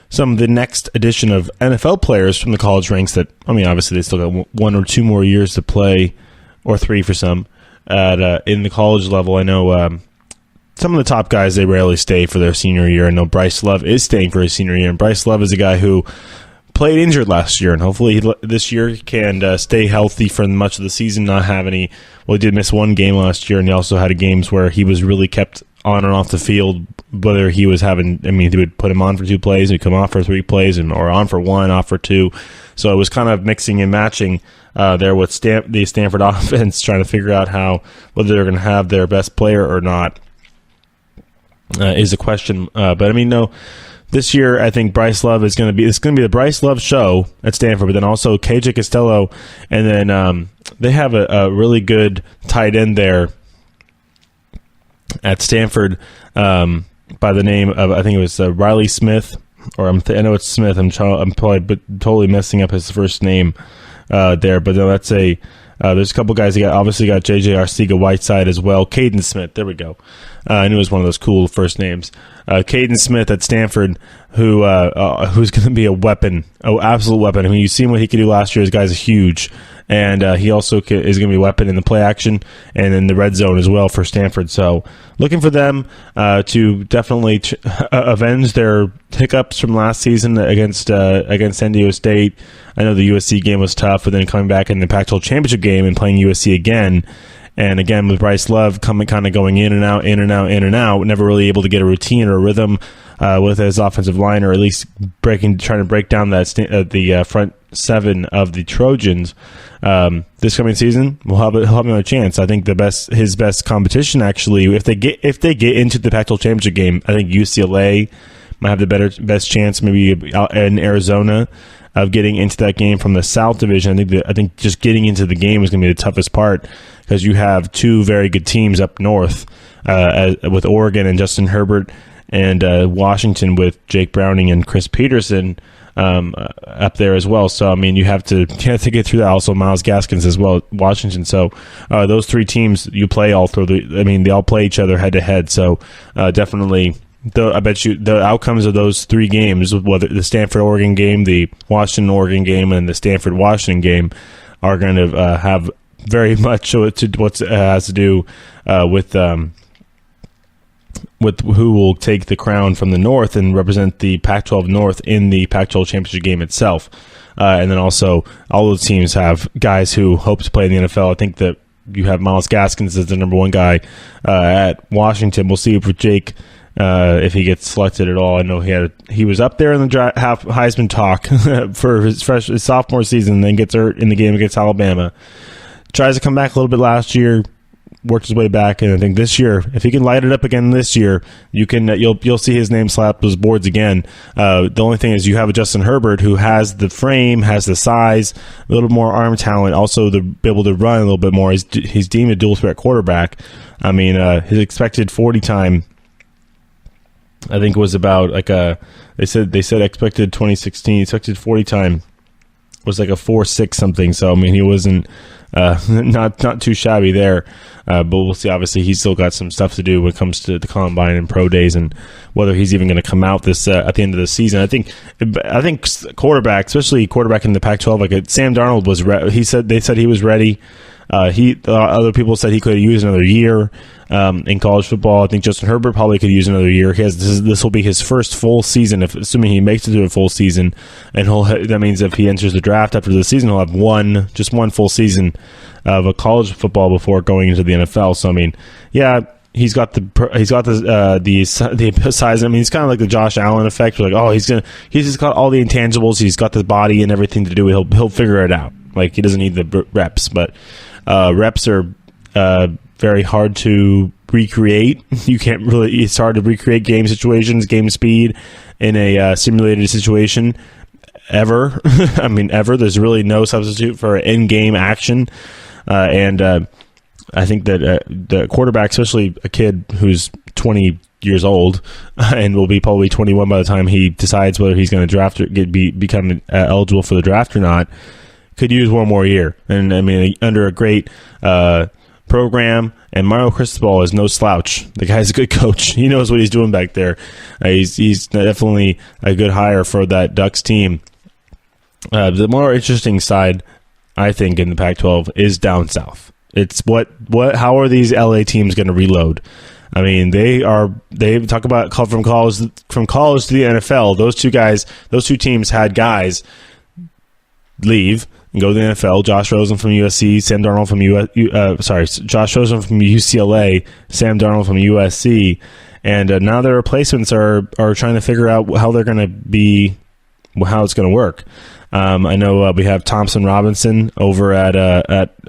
some of the next edition of NFL players from the college ranks that, I mean, obviously they still got 1 or 2 more years to play, or 3 for some, in the college level. I know some of the top guys, they rarely stay for their senior year. I know Bryce Love is staying for his senior year, and Bryce Love is a guy who played injured last year, and hopefully this year can stay healthy for much of the season, not have any. Well, he did miss 1 game last year, and he also had games where he was really kept on and off the field, whether he was having, I mean, they would put him on for 2 plays, he'd come off for 3 plays, or on for 1, off for 2. So it was kind of mixing and matching there with the Stanford offense, trying to figure out whether they're going to have their best player or not is a question. But I mean, no. This year, I think Bryce Love it's going to be the Bryce Love show at Stanford, but then also KJ Costello, and then they have a really good tight end there at Stanford by the name of, I think it was Riley Smith, or I know it's Smith. I'm probably totally messing up his first name there, but no, that's there's a couple guys. Obviously got JJ Arcega-Whiteside as well. Caden Smith, there we go. I knew it was one of those cool first names. Caden Smith at Stanford, who's going to be a weapon, absolute weapon. I mean, you've seen what he could do last year. This guy's huge, and he also is going to be a weapon in the play action and in the red zone as well for Stanford. So looking for them to definitely avenge their hiccups from last season against San Diego State. I know the USC game was tough, but then coming back in the Pac-12 championship game and playing USC again. And again, with Bryce Love going in and out, never really able to get a routine or a rhythm with his offensive line, or at least trying to break down the front 7 of the Trojans. This coming season, he'll have another chance. I think his best competition, actually, if they get into the Pac-12 championship game, I think UCLA might have the best chance, maybe in Arizona, of getting into that game from the South Division. I think just getting into the game is going to be the toughest part, because you have 2 very good teams up north with Oregon and Justin Herbert, and Washington with Jake Browning and Chris Peterson up there as well. So I mean, you have to get through that. Also, Myles Gaskins as well, Washington. So those 3 teams you play all through. They all play each other head to head. So definitely. I bet you the outcomes of those 3 games, whether the Stanford-Oregon game, the Washington-Oregon game, and the Stanford-Washington game, are going to have very much to what has to do with who will take the crown from the North and represent the Pac-12 North in the Pac-12 championship game itself. And then also, all those teams have guys who hope to play in the NFL. I think that you have Myles Gaskins as the number 1 guy at Washington. We'll see if Jake if he gets selected at all. I know he was up there in the Heisman talk for his sophomore season, then gets hurt in the game against Alabama. Tries to come back a little bit last year, worked his way back, and I think this year, if he can light it up again this year, you'll see his name slap those boards again. The only thing is you have a Justin Herbert who has the frame, has the size, a little more arm talent, also to be able to run a little bit more. He's deemed a dual threat quarterback. I mean, his expected 40 time, I think, was about like they said expected 2016 expected 40 time was like a 4.6 something. So I mean, he wasn't not too shabby there. But we'll see. Obviously, he's still got some stuff to do when it comes to the combine and pro days, and whether he's even going to come out this at the end of the season. I think quarterback, especially quarterback in the Pac-12, like Sam Darnold was. They said he was ready. Other people said he could use another year in college football. I think Justin Herbert probably could use another year. This will be his first full season, assuming he makes it to a full season, and that means if he enters the draft after the season, he'll have just one full season of a college football before going into the NFL. So I mean, yeah. He's got the size. I mean, he's kind of like the Josh Allen effect. We're like, he's just got all the intangibles. He's got the body and everything to do. He'll figure it out. Like, he doesn't need the reps, but reps are very hard to recreate. You can't really. It's hard to recreate game situations, game speed in a simulated situation. Ever, I mean, ever. There's really no substitute for in-game action, and I think that the quarterback, especially a kid who's 20 years old and will be probably 21 by the time he decides whether he's going to draft or become eligible for the draft or not, could use one more year. And I mean, under a great program, and Mario Cristobal is no slouch. The guy's a good coach. He knows what he's doing back there. He's definitely a good hire for that Ducks team. The more interesting side, I think, in the Pac-12 is down south. It's how are these LA teams going to reload? I mean, they talk about from college to the NFL. Those two teams had guys leave and go to the NFL. Josh Rosen from USC, Sam Darnold from Josh Rosen from UCLA, Sam Darnold from USC, and now their replacements are trying to figure out how they're going to be, how it's going to work. I know we have Thompson Robinson over at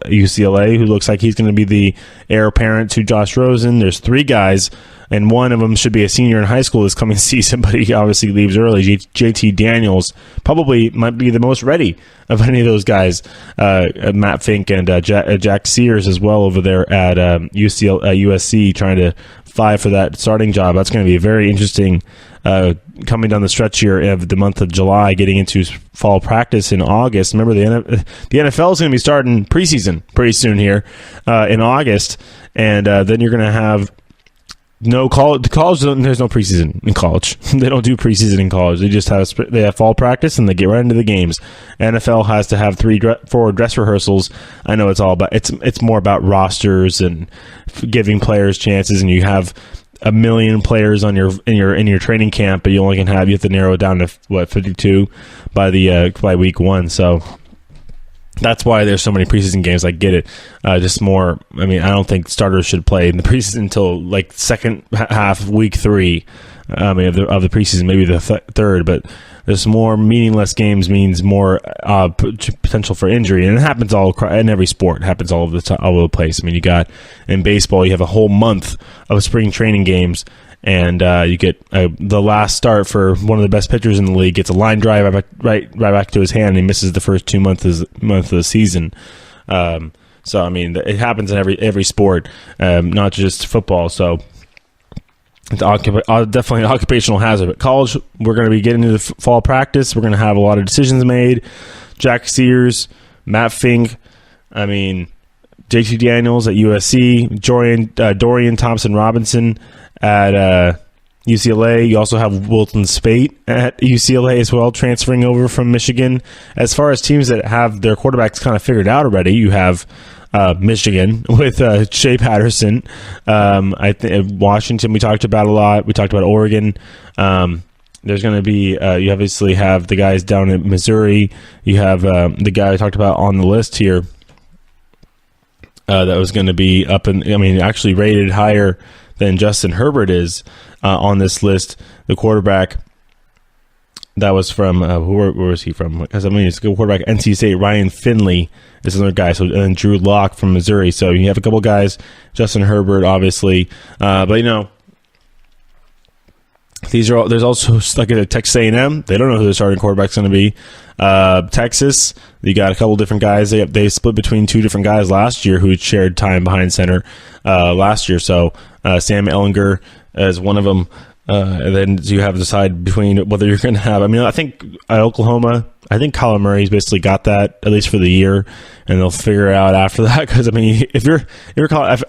UCLA, who looks like he's going to be the heir apparent to Josh Rosen. There's three guys, and one of them should be a senior in high school this coming season, but he obviously leaves early. JT Daniels probably might be the most ready of any of those guys. Matt Fink and Jack Sears as well over there at USC, trying to vie for that starting job. That's going to be a very interesting coming down the stretch here of the month of July, getting into fall practice in August. Remember, the NFL is going to be starting preseason pretty soon here in August, and then you're going to have no college. There's no preseason in college. They don't do preseason in college. They have fall practice and they get right into the games. NFL has to have 4 dress rehearsals. I know it's more about rosters and giving players chances, and you have 1 million players in your training camp, but you have to narrow it down to 52 by week 1. So that's why there's so many preseason games. I get it. Just more. I mean, I don't think starters should play in the preseason until like second half, week 3. Of the preseason, maybe the third. But there's more meaningless games means more potential for injury, and it happens all in every sport. It happens all over the place. I mean, you got in baseball, you have a whole month of spring training games, and you get the last start for one of the best pitchers in the league gets a line drive right back to his hand, and he misses the first 2 months of the season. So I mean, it happens in every sport, not just football. So it's definitely an occupational hazard. But college, we're going to be getting into the fall practice. We're going to have a lot of decisions made. Jack Sears, Matt Fink, JT Daniels at USC, Dorian Thompson-Robinson at UCLA. You also have Wilton Spate at UCLA as well, transferring over from Michigan. As far as teams that have their quarterbacks kind of figured out already, you have Michigan with Shea Patterson. Washington we talked about a lot. We talked about Oregon. There's going to be you obviously have the guys down in Missouri. You have the guy I talked about on the list here that was going to be actually rated higher than Justin Herbert is on this list. The quarterback that was from where was he from? Because it's a good quarterback. NC State. Ryan Finley is another guy. So and Drew Lock from Missouri. So you have a couple guys. Justin Herbert, obviously, but these are all, there's also like at Texas A&M. They don't know who the starting quarterback's going to be. Texas, you got a couple different guys. They split between two different guys last year who shared time behind center last year. So Sam Ehlinger is one of them. And then you have to decide between whether you're going to have. I think Oklahoma. I think Kyler Murray's basically got that at least for the year, and they'll figure it out after that. Because if you're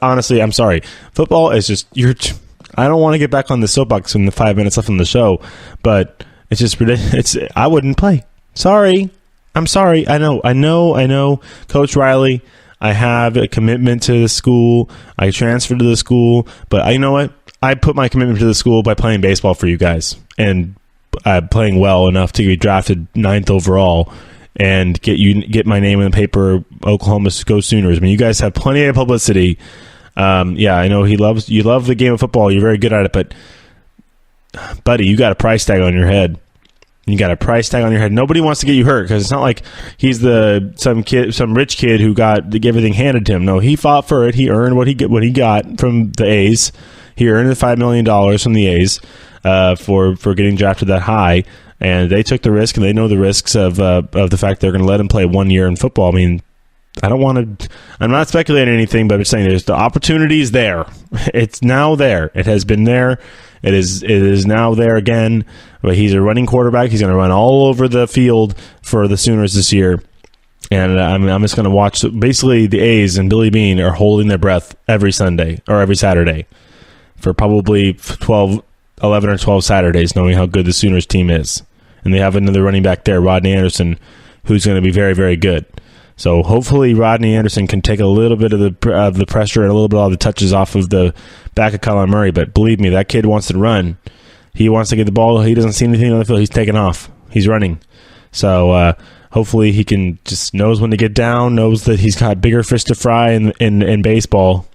honestly, I'm sorry, football is just I don't want to get back on the soapbox in the 5 minutes left on the show, but it's just ridiculous. I wouldn't play. Sorry, I'm sorry. I know, Coach Riley. I have a commitment to the school. I transferred to the school, but you know what? I put my commitment to the school by playing baseball for you guys and playing well enough to be drafted 9th overall and get my name in the paper. Oklahoma Go Sooners. You guys have plenty of publicity. I know you love the game of football. You're very good at it, but buddy, you got a price tag on your head. Nobody wants to get you hurt because it's not like he's some rich kid who got everything handed to him. No, he fought for it. He earned what he got from the A's. He earned the $5 million from the A's for getting drafted that high, and they took the risk, and they know the risks of the fact they're going to let him play 1 year in football. I'm not speculating anything, but I'm just saying there's the opportunities there. It's now there. It has been there. It is now there again. But he's a running quarterback. He's going to run all over the field for the Sooners this year. And I'm just going to watch. Basically, the A's and Billy Beane are holding their breath every Sunday or every Saturday for probably 11 or 12 Saturdays, knowing how good the Sooners team is. And they have another running back there, Rodney Anderson, who's going to be very, very good. So hopefully Rodney Anderson can take a little bit of the pressure and a little bit of all the touches off of the back of Kyler Murray. But believe me, that kid wants to run. He wants to get the ball. He doesn't see anything on the field. He's taking off. He's running. So hopefully he can just knows when to get down, knows that he's got bigger fish to fry in baseball.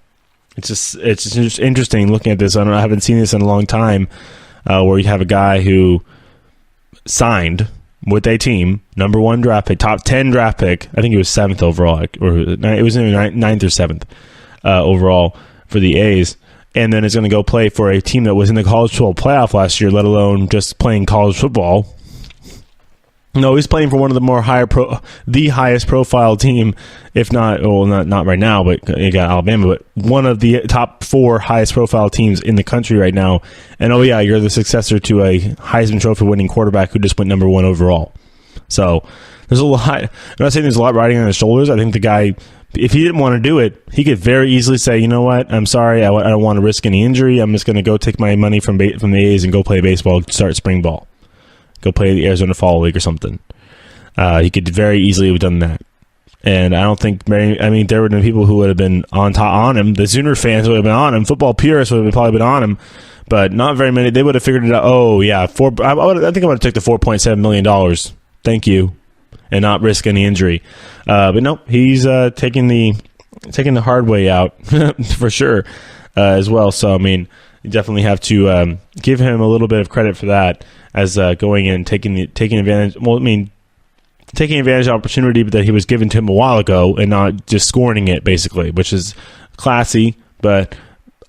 It's just interesting looking at this. I haven't seen this in a long time where you have a guy who signed with a team, number 1 draft pick, top 10 draft pick. I think it was 7th overall, or it was in 9th or 7th overall for the A's, and then is going to go play for a team that was in the college football playoff last year, let alone just playing college football. No, he's playing for one of the highest profile team, if not, well, not right now, but you got Alabama, but one of the top 4 highest profile teams in the country right now. And you're the successor to a Heisman Trophy winning quarterback who just went number 1 overall. So there's a lot. I'm not saying there's a lot riding on his shoulders. I think the guy, if he didn't want to do it, he could very easily say, you know what, I'm sorry, I don't want to risk any injury. I'm just going to go take my money from the A's and go play baseball, start spring ball. Go play the Arizona Fall League or something. He could very easily have done that. And I don't think there would have been people who would have been on him. The Sooner fans would have been on him. Football purists would have probably been on him. But not very many. They would have figured it out. Oh, yeah. I think I would have took the $4.7 million. Thank you. And not risk any injury. But no, he's taking the hard way out for sure as well. So, you definitely have to give him a little bit of credit for that. As going in, taking advantage. Taking advantage of the opportunity that he was given to him a while ago, and not just scorning it, basically, which is classy, but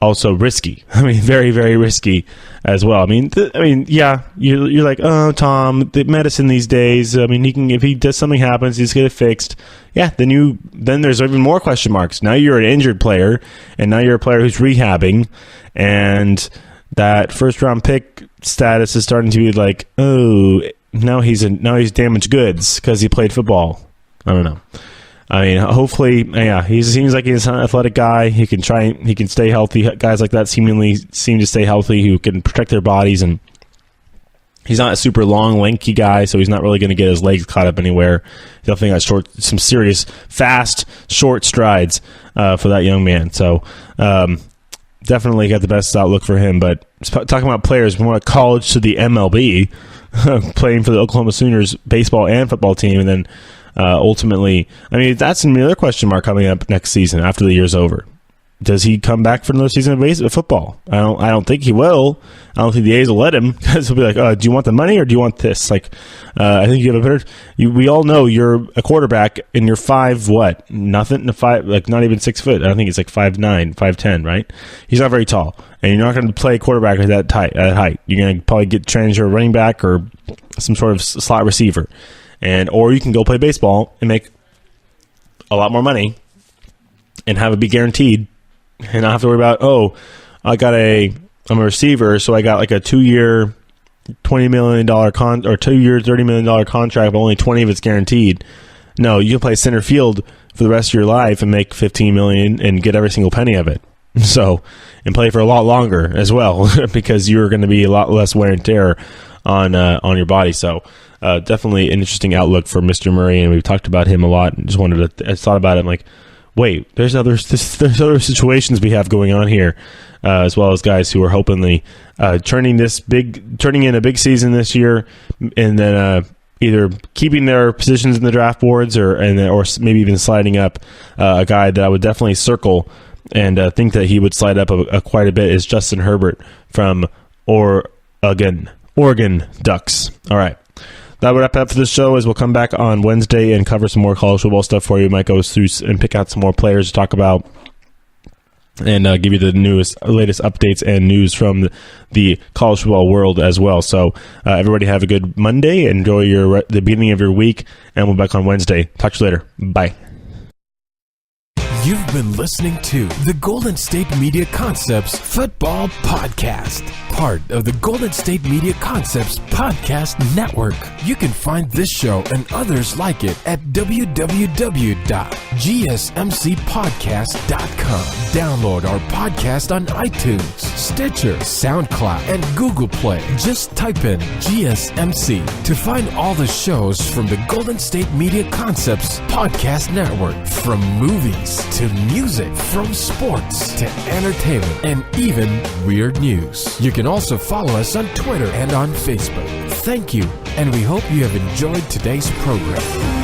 also risky. Very, very risky as well. You're like, oh, Tom, the medicine these days. He can, if he does something happens, he's get it fixed. Yeah, then there's even more question marks. Now you're an injured player, and now you're a player who's rehabbing, and that first round pick status is starting to be like, oh, now he's damaged goods because he played football. I don't know. Hopefully, he seems like he's an athletic guy. He can stay healthy. Guys like that seem to stay healthy, who can protect their bodies, and he's not a super long, lanky guy, so he's not really going to get his legs caught up anywhere. He definitely got some serious, fast, short strides for that young man. So, definitely got the best outlook for him. But talking about players from college to the MLB, playing for the Oklahoma Sooners baseball and football team, and then ultimately, that's another question mark coming up next season after the year's over. does he come back for another season of football? I don't think he will. I don't think the A's will let him, because he'll be like, do you want the money or do you want this? Like, I think you have a better. We all know you're a quarterback and you're 5', nothing to 5, like not even 6 foot. I don't think it's like 5'9", 5'10", right? He's not very tall, and you're not going to play quarterback at that height. You're going to probably get trained as a running back or some sort of slot receiver, or you can go play baseball and make a lot more money and have it be guaranteed, and not have to worry about, I'm a receiver, so I got like a 2-year, $20 million or 2-year, $30 million contract, but only 20 of it's guaranteed. No, you can play center field for the rest of your life and make $15 million and get every single penny of it. So, and play for a lot longer as well, because you're going to be a lot less wear and tear on your body. So, definitely an interesting outlook for Mr. Murray, and we've talked about him a lot. I thought about it, like, wait, there's other situations we have going on here, as well as guys who are hopefully turning in a big season this year, and then either keeping their positions in the draft boards or maybe even sliding up. A guy that I would definitely circle and think that he would slide up quite a bit is Justin Herbert from Oregon Ducks. All right. That would wrap up for this show, as we'll come back on Wednesday and cover some more college football stuff for you. Might go through and pick out some more players to talk about and give you the latest updates and news from the college football world as well. So everybody have a good Monday. Enjoy the beginning of your week, and we'll be back on Wednesday. Talk to you later. Bye. You've been listening to the Golden State Media Concepts Football Podcast, part of the Golden State Media Concepts Podcast Network. You can find this show and others like it at www.gsmcpodcast.com. Download our podcast on iTunes, Stitcher, SoundCloud, and Google Play. Just type in GSMC to find all the shows from the Golden State Media Concepts Podcast Network, from movies to music, from sports to entertainment, and even weird news. You can also follow us on Twitter and on Facebook. Thank you, and we hope you have enjoyed today's program.